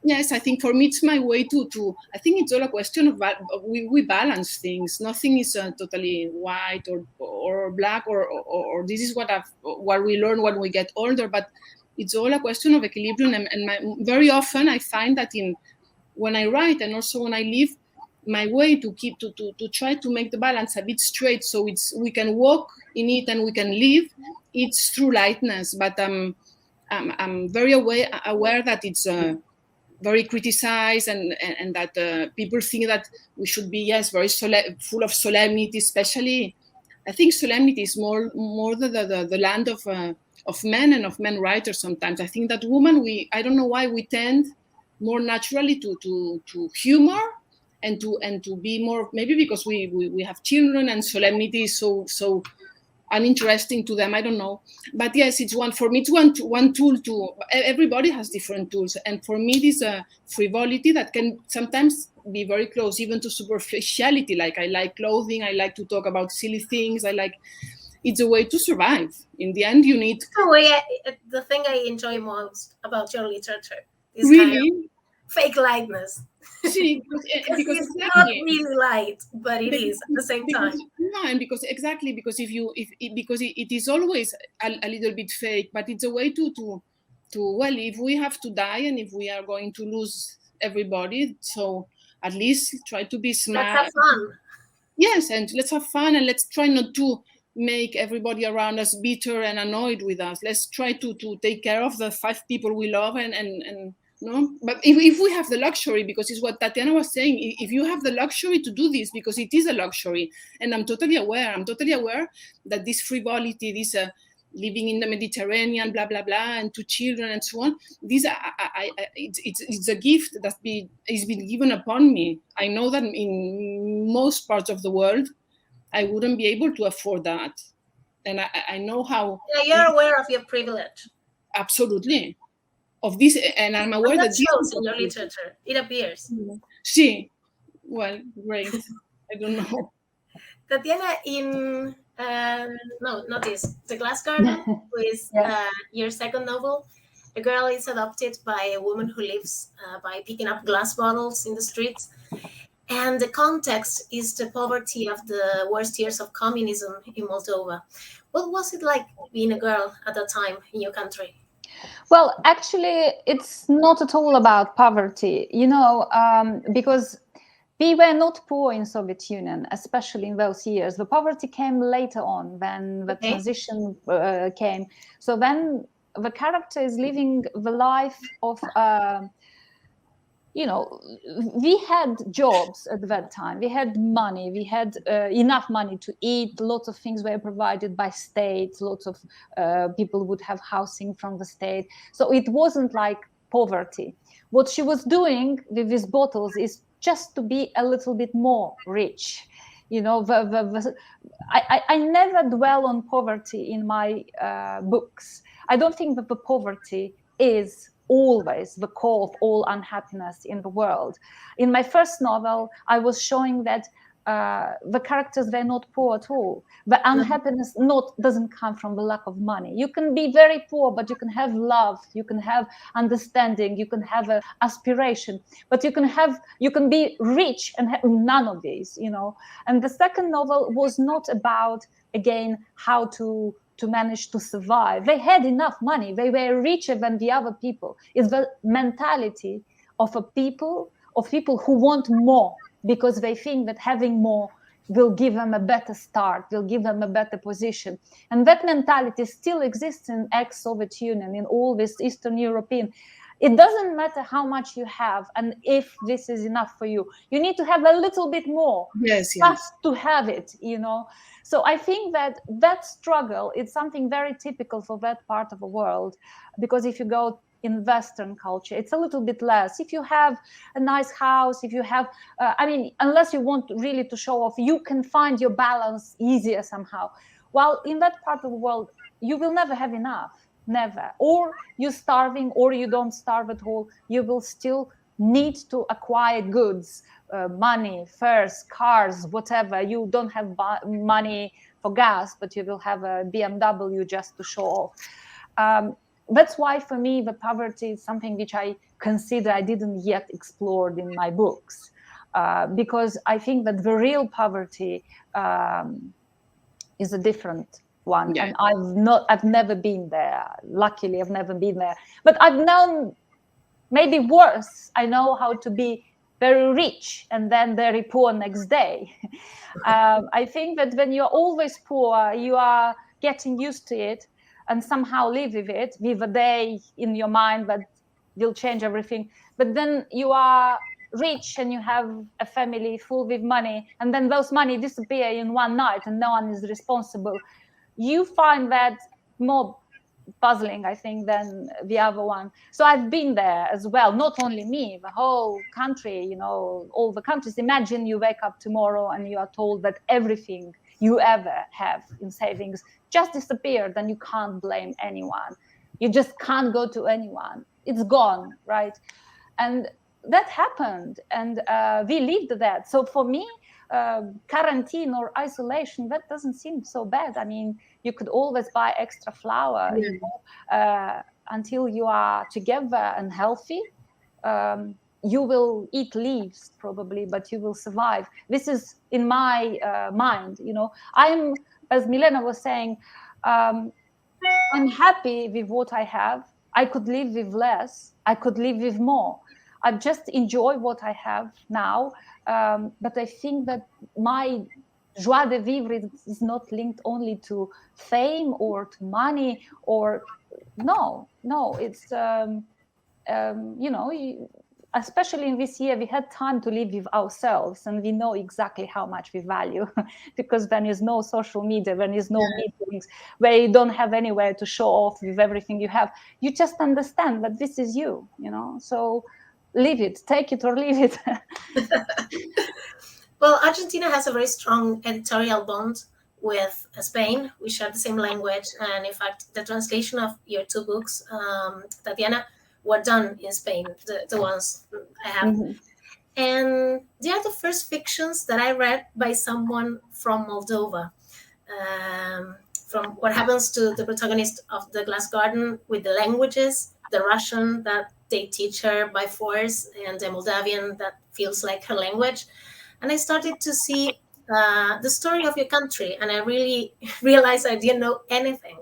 yes, I think for me it's my way to I think it's all a question of we balance things. Nothing is totally white or black or this is what we learn when we get older, but it's all a question of equilibrium. And very often I find that when I write and also when I live, my way to keep to try to make the balance a bit straight, so we can walk in it and we can live, it's through lightness. But I'm very aware that it's very criticized, and that people think that we should be, yes, very full of solemnity. Especially, I think solemnity is more the land of men and of men writers. Sometimes I think that women, I don't know why we tend more naturally to humor and to be more, maybe because we have children and solemnity is so uninteresting to them. I don't know, but yes, it's one tool to. Everybody has different tools, and for me, this frivolity that can sometimes be very close even to superficiality. Like I like clothing, I like to talk about silly things. It's a way to survive. In the end, you need. The thing I enjoy most about your literature is really kind of fake lightness. See, because it's exactly. not really light, but it is at the same time. No, and because it is always a little bit fake, but it's a way to well, if we have to die and if we are going to lose everybody, so at least try to be smart. Let's have fun. Yes, and let's have fun, and let's try not to make everybody around us bitter and annoyed with us. Let's try to take care of the 5 people we love and no, but if we have the luxury, because it's what Tatiana was saying, if you have the luxury to do this, because it is a luxury, and I'm totally aware that this frivolity, this living in the Mediterranean, blah blah blah, and 2 children and so on, these it's a gift that is been given upon me. I know that in most parts of the world, I wouldn't be able to afford that, and I know how. Yeah, you're aware of your privilege. Absolutely. Of this, and I'm aware that shows in your literature. It appears. See, well, great. I don't know. Tatiana, in The Glass Garden, with your second novel, A girl is adopted by a woman who lives by picking up glass bottles in the streets. And the context is the poverty of the worst years of communism in Moldova. What was it like being a girl at that time in your country? Well, actually, it's not at all about poverty, because we were not poor in Soviet Union, especially in those years. The poverty came later on when the transition came. So when the character is living the life of, we had jobs at that time. We had money. We had enough money to eat. Lots of things were provided by state. Lots of people would have housing from the state. So it wasn't like poverty. What she was doing with these bottles is just to be a little bit more rich. I never dwell on poverty in my books. I don't think that the poverty is always the core of all unhappiness in the world. In my first novel, I was showing that the characters were not poor at all. The unhappiness doesn't come from the lack of money. You can be very poor, but you can have love, you can have understanding, you can have an aspiration, but you can be rich and have none of these, And the second novel was not about, again, how to manage to survive. They had enough money. They were richer than the other people. It's the mentality of people who want more, because they think that having more will give them a better start, will give them a better position. And that mentality still exists in ex-Soviet Union, in all this Eastern European. It doesn't matter how much you have and if this is enough for you. You need to have a little bit more just to have it, So I think that struggle is something very typical for that part of the world, because if you go in Western culture, it's a little bit less. If you have a nice house, if you have, unless you want really to show off, you can find your balance easier somehow. While in that part of the world, you will never have enough, never. Or you're starving, or you don't starve at all. You will still need to acquire goods, money, furs, cars, whatever. You don't have money for gas, but you will have a BMW just to show off. That's why, for me, the poverty is something which I consider I didn't yet explore in my books, because I think that the real poverty is a different one, and I've never been there. Luckily, I've never been there, but I've known maybe worse. I know how to be very rich and then very poor next day. I think that when you're always poor, you are getting used to it and somehow live with it, with a day in your mind that will change everything. But then you are rich and you have a family full with money, and then those money disappear in one night and no one is responsible. You find that more puzzling, I think, than the other one. So I've been there as well, not only me, the whole country, all the countries. Imagine you wake up tomorrow and you are told that everything you ever have in savings just disappeared, and you can't blame anyone. You just can't go to anyone. It's gone, right? And that happened, and we lived that. So for me, quarantine or isolation, that doesn't seem so bad. I mean, you could always buy extra flour until you are together and healthy. You will eat leaves probably, but you will survive. This is in my mind. I'm, as Milena was saying, I'm happy with what I have. I could live with less. I could live with more. I just enjoy what I have now. But I think that my joie de vivre is not linked only to fame or to money, or no, it's especially in this year, we had time to live with ourselves, and we know exactly how much we value, because when there's no social media, when there's no meetings, where you don't have anywhere to show off with everything you have, you just understand that this is you, so live it, take it or leave it. Well, Argentina has a very strong editorial bond with Spain. We share the same language, and in fact, the translation of your two books, Tatiana, were done in Spain, the ones I have. And they are the first fictions that I read by someone from Moldova. From what happens to the protagonist of The Glass Garden with the languages, the Russian that they teach her by force, and the Moldavian that feels like her language. And I started to see the story of your country, and I really realized I didn't know anything.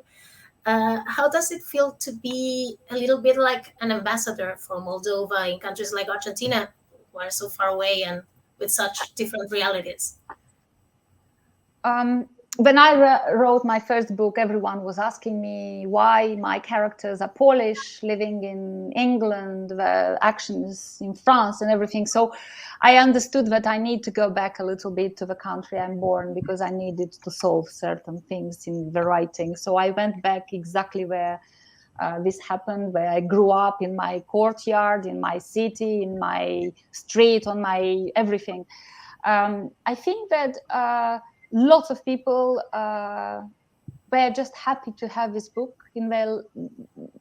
How does it feel to be a little bit like an ambassador for Moldova in countries like Argentina, who are so far away and with such different realities? When I wrote my first book, everyone was asking me why my characters are Polish, living in England, the action is in France and everything. So I understood that I need to go back a little bit to the country I'm born, because I needed to solve certain things in the writing. So I went back exactly where this happened, where I grew up, in my courtyard, in my city, in my street, on my everything. I think that lots of people were just happy to have this book in their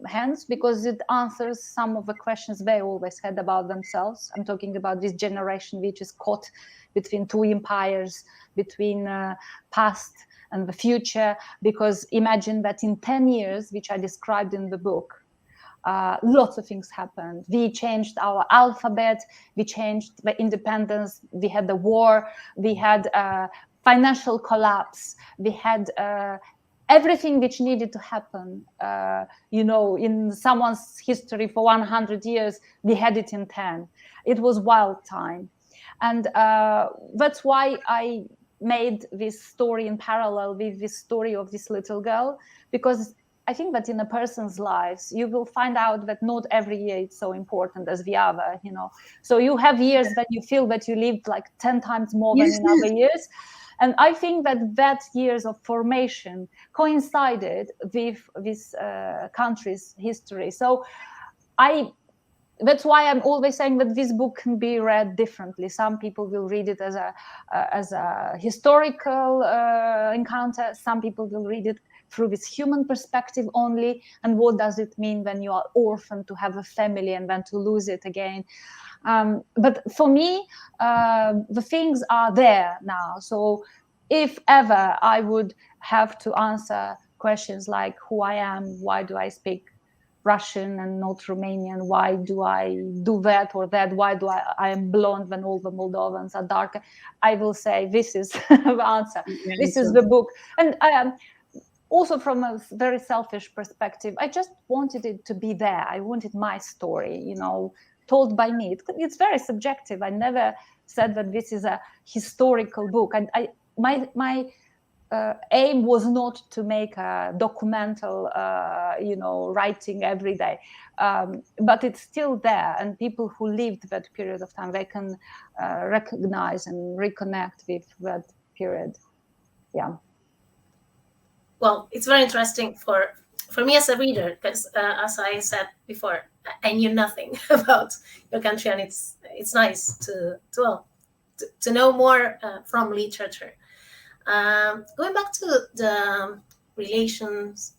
hands, because it answers some of the questions they always had about themselves. I'm talking about this generation which is caught between two empires, between past and the future, because imagine that in 10 years, which I described in the book, lots of things happened. We changed our alphabet, we changed the independence, we had the war, we had financial collapse, we had everything which needed to happen. In someone's history for 100 years, we had it in 10. It was wild time. And that's why I made this story in parallel with this story of this little girl, because I think that in a person's lives, you will find out that not every year is so important as the other, So you have years that you feel that you lived like 10 times more than in other years. And I think that years of formation coincided with this country's history. So that's why I'm always saying that this book can be read differently. Some people will read it as a historical encounter. Some people will read it through this human perspective only. And what does it mean when you are orphaned, to have a family and then to lose it again? But for me, the things are there now. So if ever I would have to answer questions like who I am, why do I speak Russian and not Romanian, why do I do that or that, why do I am blonde when all the Moldovans are darker, I will say this is the answer. Yeah, this is the book. And also from a very selfish perspective, I just wanted it to be there. I wanted my story, told by me. It's very subjective. I never said that this is a historical book. And my aim was not to make a documental, writing every day. But it's still there. And people who lived that period of time, they can recognize and reconnect with that period. Yeah. Well, it's very interesting for me as a reader, because as I said before, I knew nothing about your country, and it's nice to know more from literature. Going back to the relations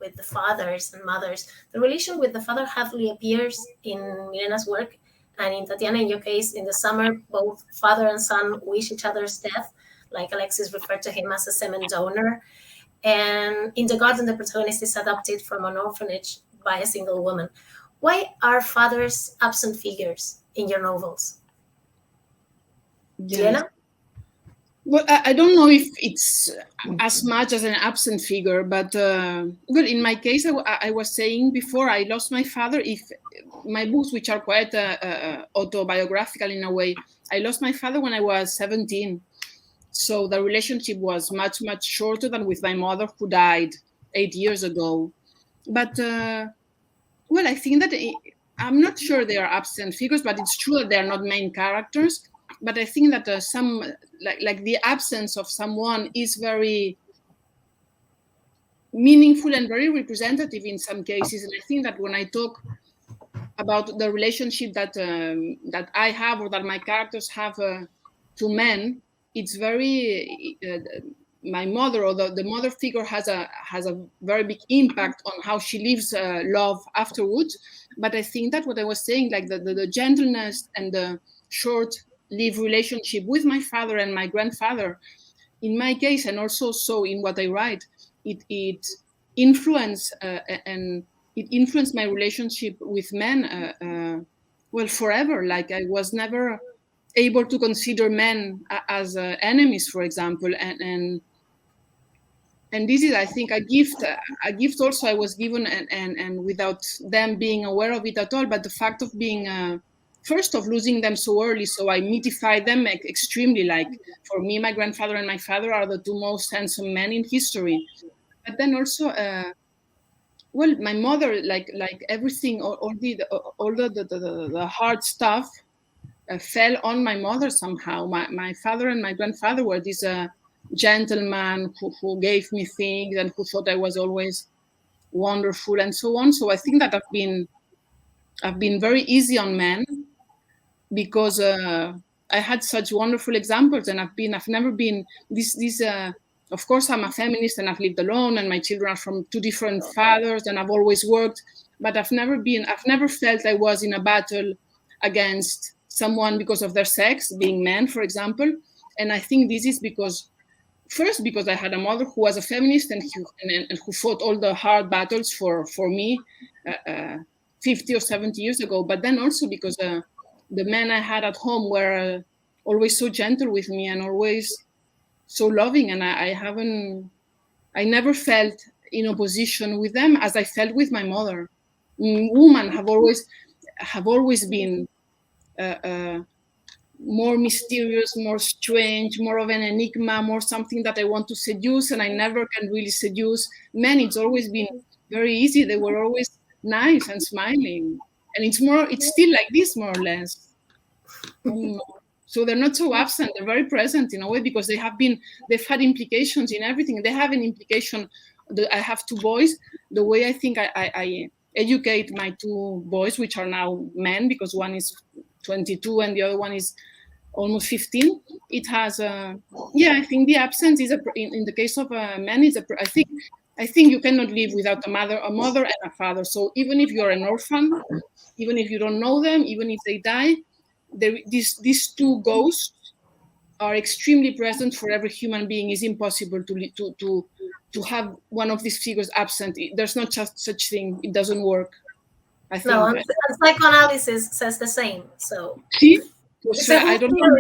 with the fathers and mothers, the relation with the father heavily appears in Milena's work, and in Tatiana, in your case, in the summer, both father and son wish each other's death, like Alexis referred to him as a semen donor. And in the garden, the protagonist is adopted from an orphanage by a single woman. Why are fathers absent figures in your novels? Milena? Well, I don't know if it's as much as an absent figure, but in my case, I was saying before, I lost my father. If my books, which are quite autobiographical in a way, I lost my father when I was 17. So the relationship was much, much shorter than with my mother, who died 8 years ago. But, I think that I'm not sure they are absent figures, but it's true that they are not main characters. But I think that some, like the absence of someone is very meaningful and very representative in some cases. And I think that when I talk about the relationship that I have, or that my characters have to men, it's very my mother, or the mother figure has a very big impact on how she lives love afterwards. But I think that what I was saying, like the gentleness and the short-lived relationship with my father and my grandfather, in my case, and also so in what I write, it influence and it influenced my relationship with men, well, forever. Like I was never able to consider men as enemies, for example, and this is, I think, a gift also I was given, and without them being aware of it at all. But the fact of being first of losing them so early, so I mythified them extremely. Like for me, my grandfather and my father are the two most handsome men in history. But then also, well, my mother, like everything, all the hard stuff fell on my mother somehow. My father and my grandfather were these gentlemen who gave me things and who thought I was always wonderful and so on. So I think that I've been very easy on men because I had such wonderful examples, and I've never been this. Of course, I'm a feminist and I've lived alone, and my children are from two different fathers, and I've always worked, but I've never felt I was in a battle against someone because of their sex, being men, for example. And I think this is because I had a mother who was a feminist and who fought all the hard battles for me 50 or 70 years ago. But then also because the men I had at home were always so gentle with me and always so loving, and I never felt in opposition with them as I felt with my mother. Women have always been more mysterious, more strange, more of an enigma, more something that I want to seduce, and I never can really seduce. Men, it's always been very easy. They were always nice and smiling, and it's still like this, more or less. So they're not so absent, they're very present in a way, because they've had implications in everything. They have an implication. I have two boys. The way I think I educate my two boys, which are now men, because one is 22 and the other one is almost 15. It has I think the absence is in the case of men is I think you cannot live without a mother and a father. So even if you're an orphan, even if you don't know them, even if they die, these two ghosts are extremely present for every human being. It's impossible to have one of these figures absent. There's not just such thing. It doesn't work. I think. No, and psychoanalysis says the same. So see, I don't know.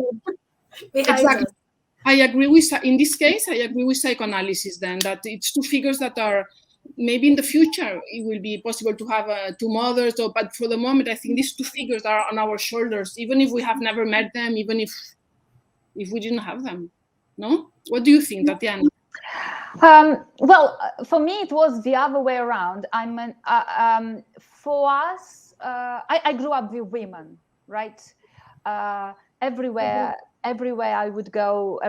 Exactly. I agree with, in this case, I agree with psychoanalysis then, that it's two figures that are, maybe in the future it will be possible to have two mothers, but for the moment I think these two figures are on our shoulders, even if we have never met them, even if we didn't have them. No? What do you think, Tatiana? Well, for me it was the other way around. I mean, for us, I grew up with women, right? Everywhere I would go,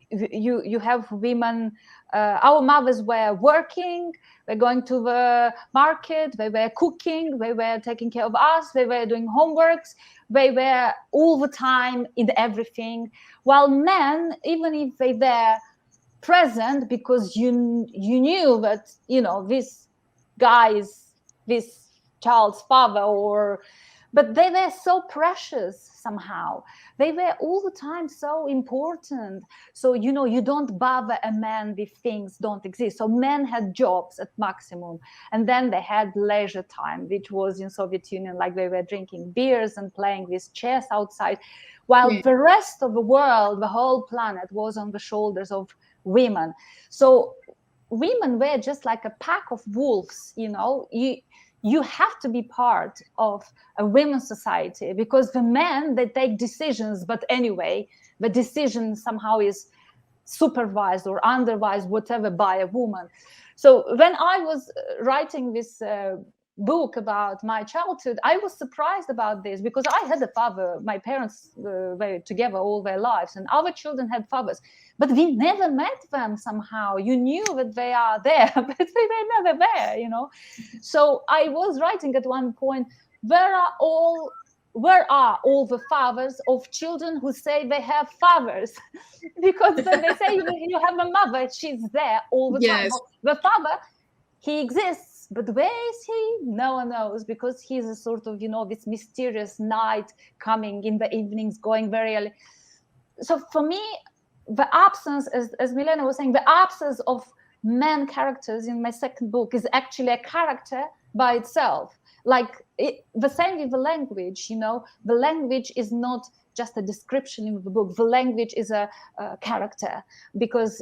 you have women. Our mothers were working, we're going to the market, they were cooking, they were taking care of us, they were doing homeworks, they were all the time in everything. While men, even if they were present, because you knew that, this guy is this child's father, but they were so precious somehow. They were all the time so important. So, you don't bother a man with things don't exist. So men had jobs at maximum. And then they had leisure time, which was in Soviet Union, like they were drinking beers and playing this chess outside. While the rest of the world, the whole planet, was on the shoulders of women. So women were just like a pack of wolves, You have to be part of a women's society, because the men, they take decisions, but anyway, the decision somehow is supervised or undervised, whatever, by a woman. So when I was writing this book about my childhood, I was surprised about this, because I had a father. My parents were together all their lives, and our children had fathers, but we never met them somehow. You knew that they are there, but they were never there, So I was writing at one point, where are all the fathers of children who say they have fathers? Because when they say you have a mother, she's there all the time. The father, he exists, but where is he? No one knows, because he's a sort of, this mysterious knight coming in the evenings, going very early. So for me, the absence, as Milena was saying, the absence of main characters in my second book is actually a character by itself. Like the same with the language, the language is not just a description in the book. The language is a character, because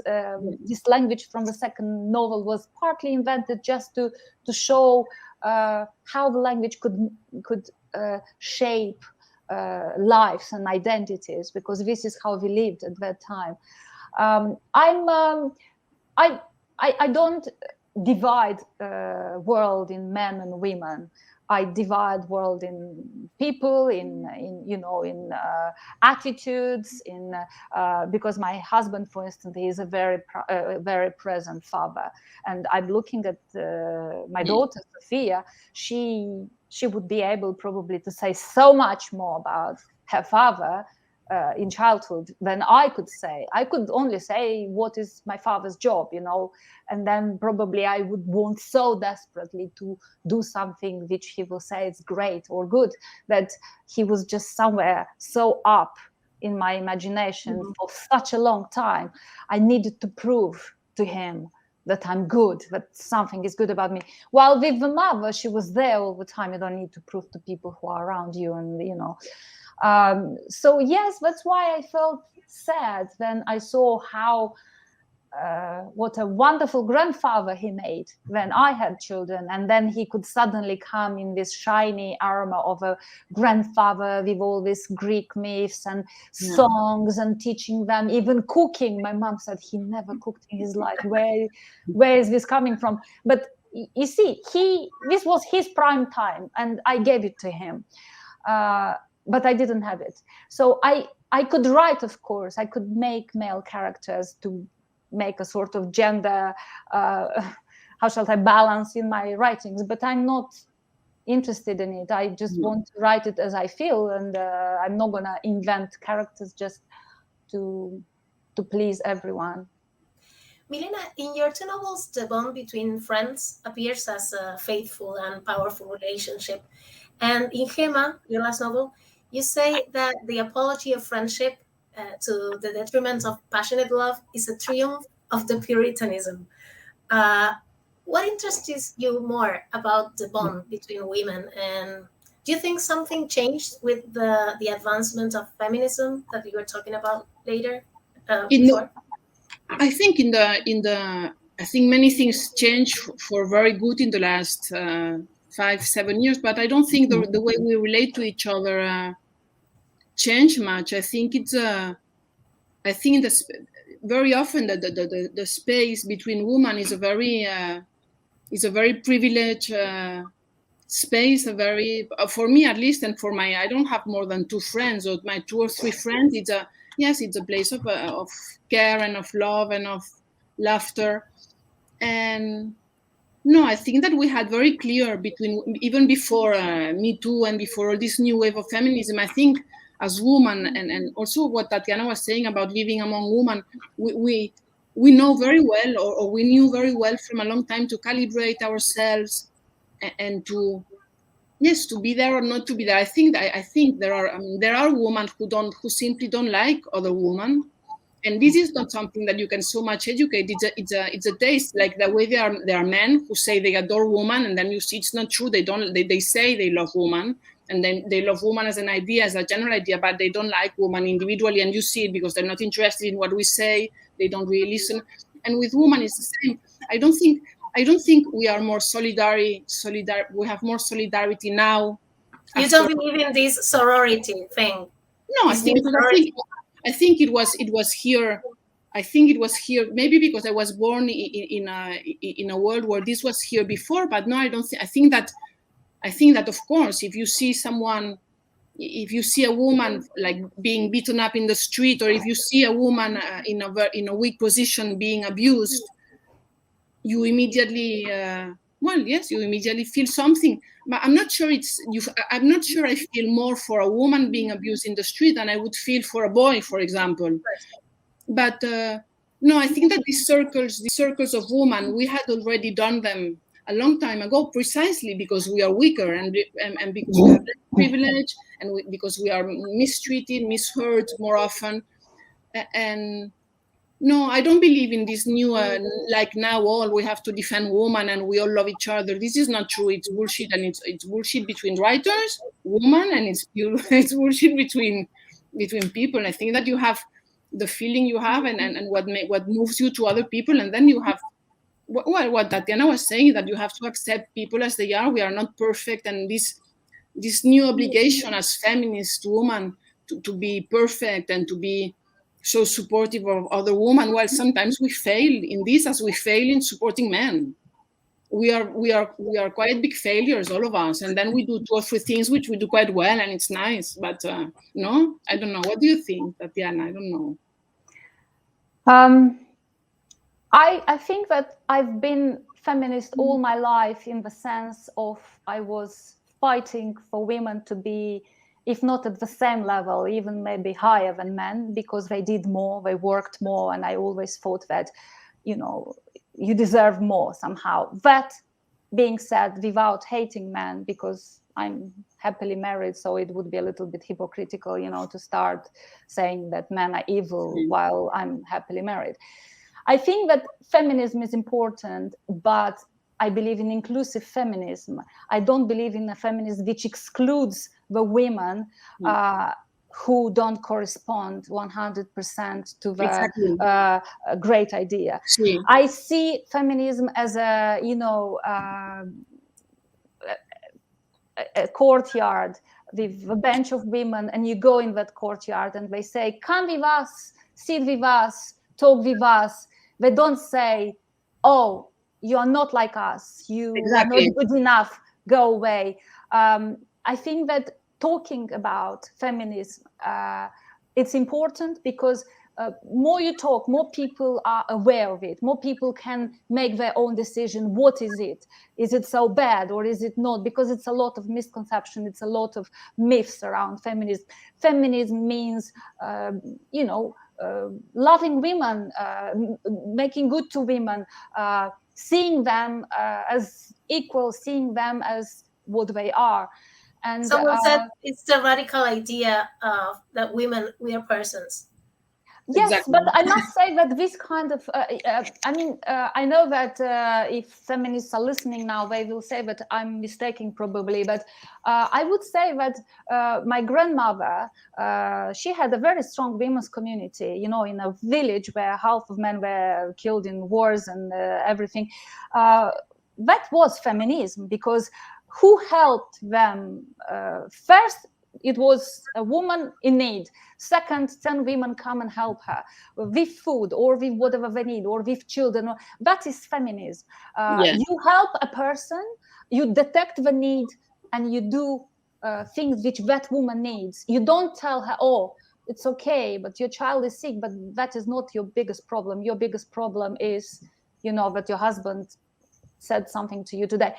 this language from the second novel was partly invented just to show how the language could shape lives and identities, because this is how we lived at that time. I don't divide world in men and women. I divide world in people, in attitudes, because my husband, for instance, is a very present father, and I'm looking at my daughter Sophia. She would be able probably to say so much more about her father in childhood than I could say. I could only say what is my father's job, and then probably I would want so desperately to do something which he will say is great or good, that he was just somewhere so up in my imagination for such a long time. I needed to prove to him that I'm good, that something is good about me. While with the mother, she was there all the time. You don't need to prove to people who are around you, and so yes, that's why I felt sad when I saw how what a wonderful grandfather he made when I had children, and then he could suddenly come in this shiny armor of a grandfather with all these Greek myths and songs and teaching them, even cooking. My mom said he never cooked in his life. Where is this coming from? But you see, this was his prime time, and I gave it to him. But I didn't have it. So I could write, of course, I could make male characters to make a sort of gender, how shall I balance in my writings, but I'm not interested in it. I just want to write it as I feel, and I'm not gonna invent characters just to please everyone. Milena, in your two novels, the bond between friends appears as a faithful and powerful relationship. And in Gema, your last novel, you say that the apology of friendship to the detriment of passionate love is a triumph of the Puritanism. What interests you more about the bond between women? And do you think something changed with the advancement of feminism that you were talking about later? Before? I think I think many things changed for very good in the last 5-7 years, but I don't think the way we relate to each other changed much. I think very often the space between women is a very privileged space. For me at least, and for I don't have more than 2 friends, or my 2 or 3 friends. It's a place of care and of love and of laughter. And no, I think that we had very clear even before Me Too and before all this new wave of feminism. I think as women, and also what Tatiana was saying about living among women, we know very well, or we knew very well from a long time, to calibrate ourselves and to be there or not to be there. I think there are women who simply don't like other women, and this is not something that you can so much educate. It's a taste, like the way there are men who say they adore women, and then you see it's not true. They say they love women, and then they love women as an idea, as a general idea, but they don't like women individually, and you see it because they're not interested in what we say. They don't really listen. And with women, it's the same. I don't think we are more solidary. We have more solidarity now. You don't believe in this sorority thing? No, I think it was here. I think it was here, maybe because I was born in a world where this was here before. But no, I don't think. I think that of course, if you see a woman like being beaten up in the street, or if you see a woman in a weak position being abused, you immediately feel something. But I'm not sure I feel more for a woman being abused in the street than I would feel for a boy, for example. But no, I think that these circles of women, we had already done them a long time ago, precisely because we are weaker and because we have less privilege, and because we are mistreated, misheard more often. And No, I don't believe in this new, like now all we have to defend women and we all love each other. This is not true. It's bullshit, and it's bullshit between writers, women, and it's bullshit between people. I think that you have the feeling you have and what moves you to other people, and then you have what Tatiana was saying, that you have to accept people as they are. We are not perfect, and this new obligation as feminists, women, to be perfect and to be so supportive of other women. Well, sometimes we fail in this as we fail in supporting men. We are quite big failures, all of us, and then we do 2 or 3 things which we do quite well, and it's nice. But no, I don't know. What do you think, Tatiana? I don't know. I think that I've been feminist all my life, in the sense of I was fighting for women to be, if not at the same level, even maybe higher than men, because they did more, they worked more, and I always thought that, you deserve more somehow. That being said, without hating men, because I'm happily married, so it would be a little bit hypocritical, to start saying that men are evil while I'm happily married. I think that feminism is important, but I believe in inclusive feminism. I don't believe in a feminism which excludes the women who don't correspond 100% to the great idea. I see feminism as a courtyard with a bench of women, and you go in that courtyard and they say, come with us, sit with us, talk with us. They don't say, oh, you are not like us, you are not good enough, go away. I think that talking about feminism, it's important, because more you talk, more people are aware of it, more people can make their own decision. What is it? Is it so bad or is it not? Because it's a lot of misconception, it's a lot of myths around feminism. Feminism means, loving women, making good to women, seeing them as equal, seeing them as what they are. And someone said it's the radical idea of that we are persons. Yes, but I must say that this kind of, I know that if feminists are listening now, they will say that I'm mistaken probably, but I would say that my grandmother, she had a very strong women's community, in a village where half of men were killed in wars and everything. That was feminism, because who helped them? First, it was a woman in need. Second, 10 women come and help her with food or with whatever they need, or with children. That is feminism. You help a person, you detect the need, and you do things which that woman needs. You don't tell her, oh, it's okay, but your child is sick, but that is not your biggest problem. Your biggest problem is, that your husband said something to you today.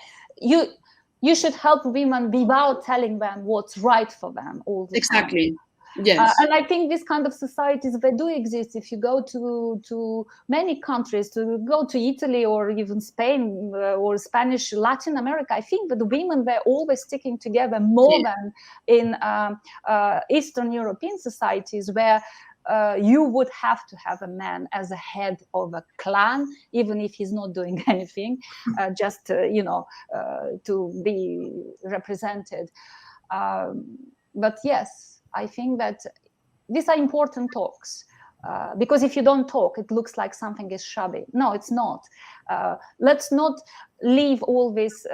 You should help women without telling them what's right for them all the time. Yes. And I think this kind of societies, they do exist. If you go to many countries, to go to Italy or even Spain or Spanish, Latin America, I think that the women were always sticking together more than in Eastern European societies, where you would have to have a man as a head of a clan, even if he's not doing anything, just to be represented. But yes, I think that these are important talks, because if you don't talk, it looks like something is shabby. No, it's not. Let's not leave all these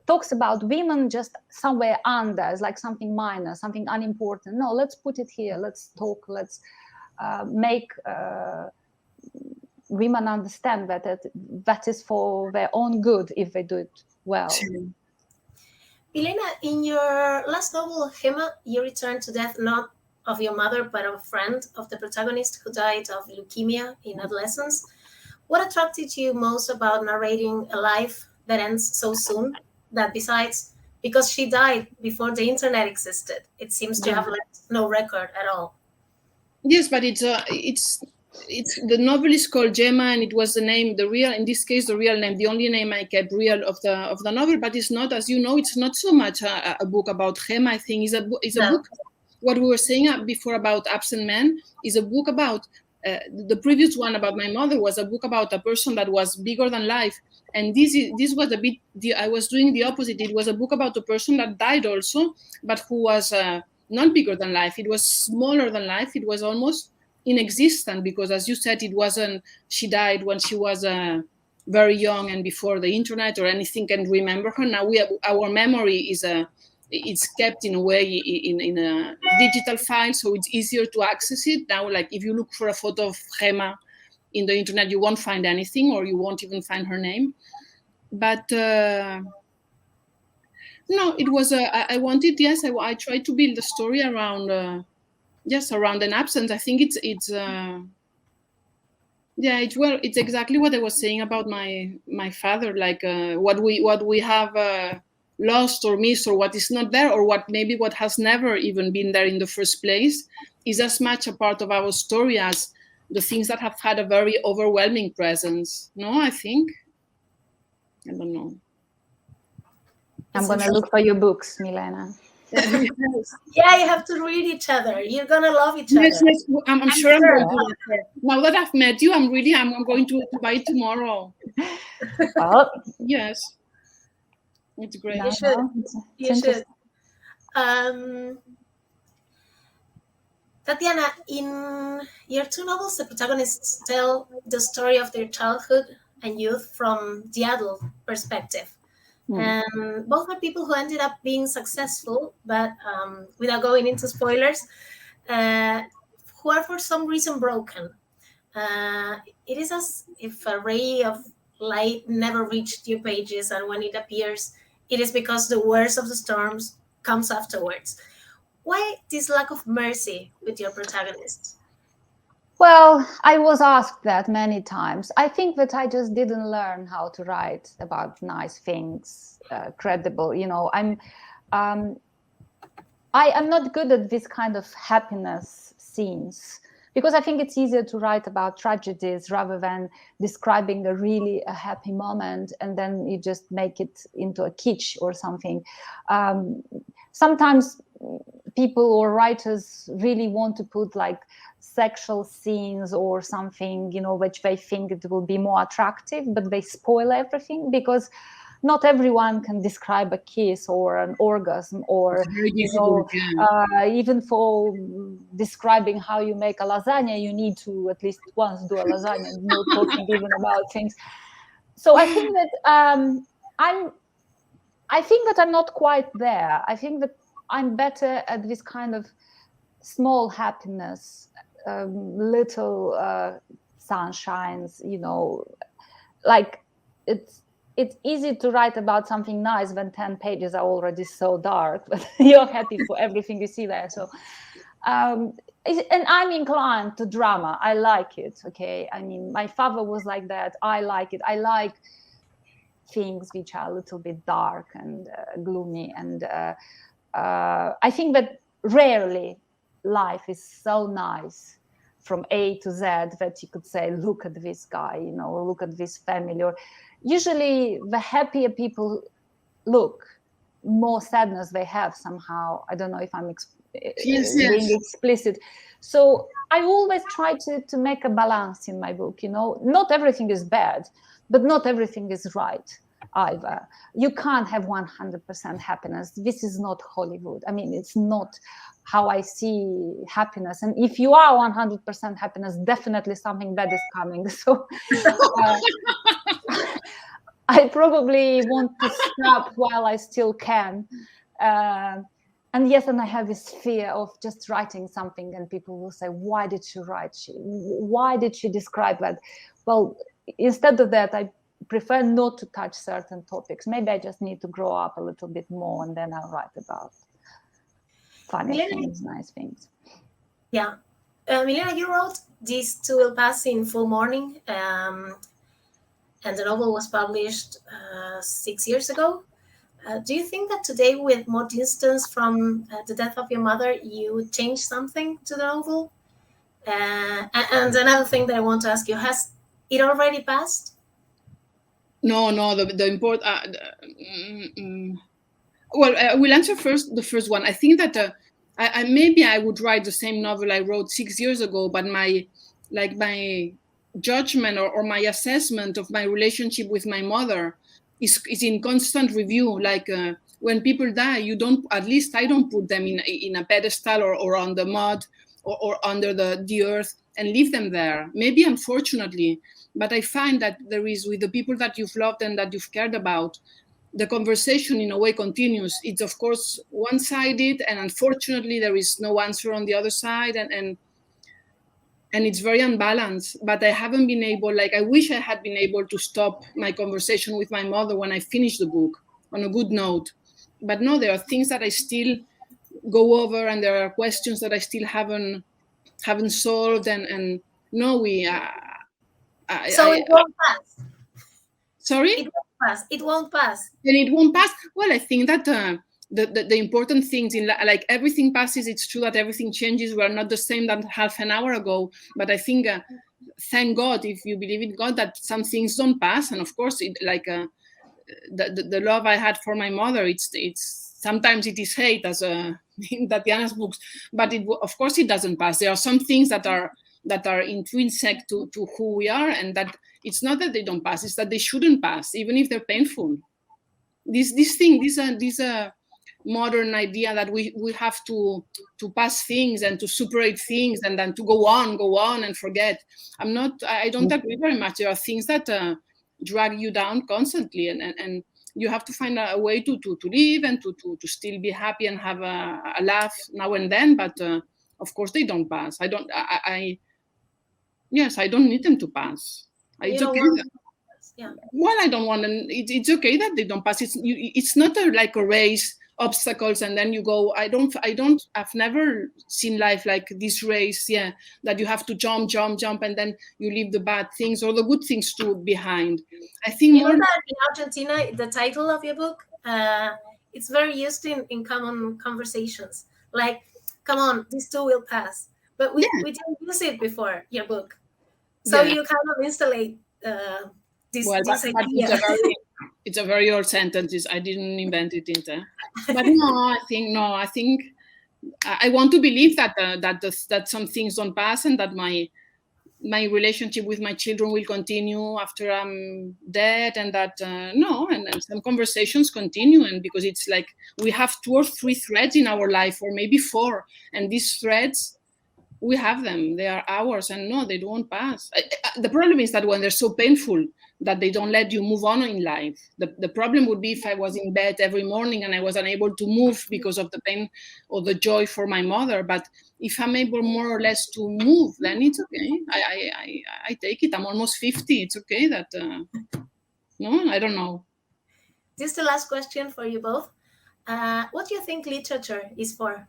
talks about women just somewhere under, as like something minor, something unimportant. No, let's put it here. Let's talk. Let's make women understand that is for their own good if they do it well. Milena, in your last novel, Gemma, you return to death not of your mother, but of a friend of the protagonist who died of leukemia in adolescence. What attracted you most about narrating a life that ends so soon? That besides, because she died before the internet existed, it seems to have left no record at all. Yes, but it's the novel is called Gemma, and it was the name, in this case, the real name, the only name I kept real of the novel. But it's not, as you know, it's not so much a book about Gemma. I think it's a book. What we were saying before about absent men is a book about The previous one about my mother was a book about a person that was bigger than life. And this was a bit, I was doing the opposite. It was a book about a person that died also, but who was not bigger than life. It was smaller than life. It was almost inexistent because, as you said, she died when she was very young and before the internet or anything can remember her. Now our memory it's kept in a way in a digital file, so it's easier to access it. Now, like if you look for a photo of Gemma in the internet, you won't find anything, or you won't even find her name. But no, it was I wanted, yes, I tried to build a story around around an absence. I think it's exactly what I was saying about my father, like what we have lost or missed, or what is not there, or what has never even been there in the first place, is as much a part of our story as the things that have had a very overwhelming presence. No, I think. I don't know. I'm going to look for your books, Milena. Yeah, you have to read each other. You're going to love each other. Yes, I'm sure I'm going to. Now that I've met you, I'm going to buy it tomorrow. Well, yes. It's great. You should. Tatiana, in your two novels, the protagonists tell the story of their childhood and youth from the adult perspective. And both are people who ended up being successful, but without going into spoilers, who are for some reason broken. It is as if a ray of light never reached your pages, and when it appears, it is because the worst of the storms comes afterwards. Why this lack of mercy with your protagonists? Well, I was asked that many times. I think that I just didn't learn how to write about nice things, credible. You know, I am not good at this kind of happiness scenes, because I think it's easier to write about tragedies rather than describing a happy moment and then you just make it into a kitsch or something. Sometimes people or writers really want to put like sexual scenes or something, you know, which they think it will be more attractive, but they spoil everything because not everyone can describe a kiss or an orgasm, or even for describing how you make a lasagna, you need to at least once do a lasagna, not talking even about things. So I think that I think that I'm not quite there. I think that I'm better at this kind of small happiness, little sunshines, you know, like it's easy to write about something nice when 10 pages are already so dark, but you're happy for everything you see there. So, and I'm inclined to drama. I like it, okay? I mean, my father was like that. I like it. I like things which are a little bit dark and gloomy. And I think that rarely life is so nice from A to Z that you could say, look at this guy, you know, or look at this family. Or usually the happier people look, more sadness they have somehow. I don't know if I'm being explicit. So I always try to make a balance in my book, you know. Not everything is bad, but not everything is right either. You can't have 100% happiness. This is not Hollywood. I mean, it's not how I see happiness. And if you are 100% happiness, definitely something bad is coming. So I probably want to stop while I still can. And yes, and I have this fear of just writing something and people will say, why did she write? Why did she describe that? Well, instead of that, I prefer not to touch certain topics. Maybe I just need to grow up a little bit more and then I'll write about funny things, nice things. Yeah. Milena, you wrote These Two Will Pass in Full Morning, and the novel was published 6 years ago. Do you think that today, with more distance from the death of your mother, you would change something to the novel? And another thing that I want to ask you, has it already passed? No, the important... Well, we'll answer first the first one. I think that maybe I would write the same novel I wrote 6 years ago, but my like my judgment or my assessment of my relationship with my mother is in constant review. Like when people die, you don't, at least I don't put them in a pedestal or on the mud or under the earth and leave them there. Maybe unfortunately, but I find that there is, with the people that you've loved and that you've cared about, the conversation in a way continues. It's of course one-sided, and unfortunately there is no answer on the other side, and it's very unbalanced. But I haven't been able, like I wish I had been able to stop my conversation with my mother when I finished the book on a good note. But no, there are things that I still go over, and there are questions that I still haven't solved, and no, so it won't pass. Sorry? It won't pass. It won't pass. And it won't pass. Well, I think that the important things in like everything passes. It's true that everything changes. We are not the same than half an hour ago. But I think, thank God, if you believe in God, that some things don't pass. And of course, the love I had for my mother, it's sometimes it is hate, as in Tatiana's books. But of course, it doesn't pass. There are some things that are intrinsic to who we are, and that it's not that they don't pass, it's that they shouldn't pass, even if they're painful. This modern idea that we have to pass things and to separate things and then to go on and forget. I don't agree very much. There are things that drag you down constantly, and you have to find a way to live and to still be happy and have a laugh now and then. But of course they don't pass. I don't need them to pass. It's okay. Yeah. Well, I don't want them. It's okay that they don't pass. It's not like a race, obstacles, and then you go. I've never seen life like this race. Yeah, that you have to jump, and then you leave the bad things or the good things behind. I think you know that in Argentina, the title of your book, it's very used in common conversations. Like, come on, this too will pass. But we didn't use it before your book. So you kind of installate this idea. It's a very old sentence. I didn't invent it in there. But I think I want to believe that some things don't pass, and that my relationship with my children will continue after I'm dead, and that and some conversations continue, and because it's like we have 2 or 3 threads in our life, or maybe 4, and these threads, we have them, they are ours, and no, they don't pass. The problem is that when they're so painful that they don't let you move on in life. The problem would be if I was in bed every morning and I was unable to move because of the pain or the joy for my mother. But if I'm able more or less to move, then it's okay. I take it. I'm almost 50. It's okay that, no, I don't know. This is the last question for you both. What do you think literature is for?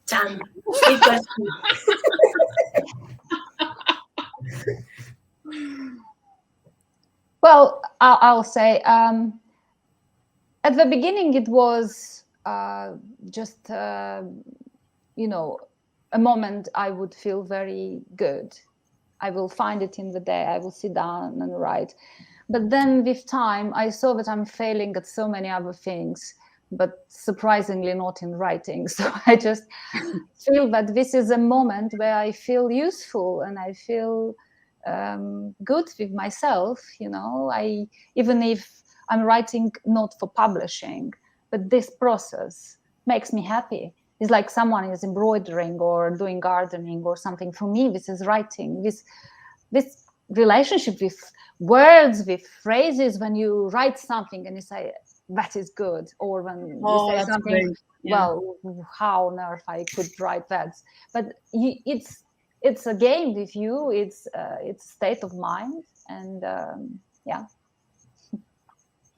Big question. Well, I'll say at the beginning it was just a moment I would feel very good. I will find it in the day. I will sit down and write. But then with time, I saw that I'm failing at so many other things, but surprisingly not in writing. So I just feel that this is a moment where I feel useful and I feel good with myself, even if I'm writing not for publishing, but this process makes me happy. It's like someone is embroidering or doing gardening or something. For me, this is writing. This relationship with words, with phrases, when you write something and you say, that is good, or when you say something, well, how on earth I could write that? But it's a game with you. It's a state of mind, and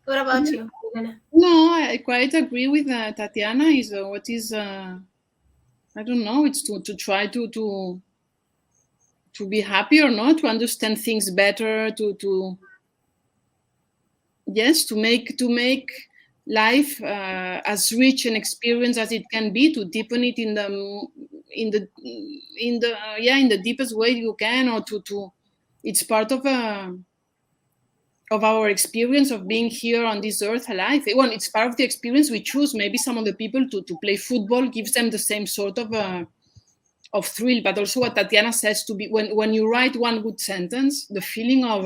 What about you, Milena? No, I quite agree with Tatiana. I don't know. It's to try to be happy or not, to understand things better, to make life as rich an experience as it can be, to deepen it in the deepest way you can, or to it's part of our experience of being here on this earth alive. Well, it's part of the experience we choose. Maybe some of the people to play football gives them the same sort of thrill, but also what Tatiana says, to be when you write one good sentence, the feeling of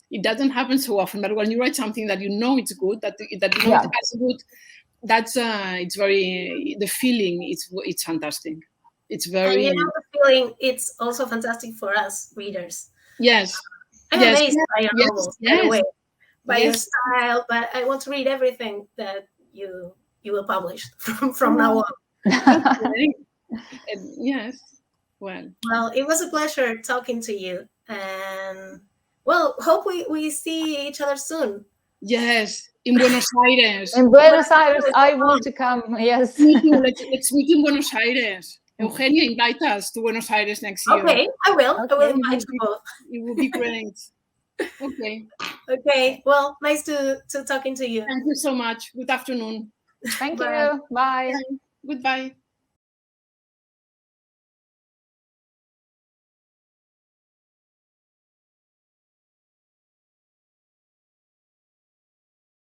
it doesn't happen so often, but when you write something that you know it's good, that you know it's good, that's it's very, the feeling, it's fantastic. It's very, and the feeling, it's also fantastic for us readers. Yes, I'm amazed by your novels, by the way, by your style, but I want to read everything that you will publish from now on. Yes. Well, it was a pleasure talking to you, and hope we see each other soon. Yes, in Buenos Aires. In Buenos Aires, I want to come. Yes. Let's meet in Buenos Aires. Eugenia, invite us to Buenos Aires next year. Okay, I will. Okay. I will invite you both. It would be great. Okay. Okay. Well, nice to talking to you. Thank you so much. Good afternoon. Thank you. Bye. Goodbye.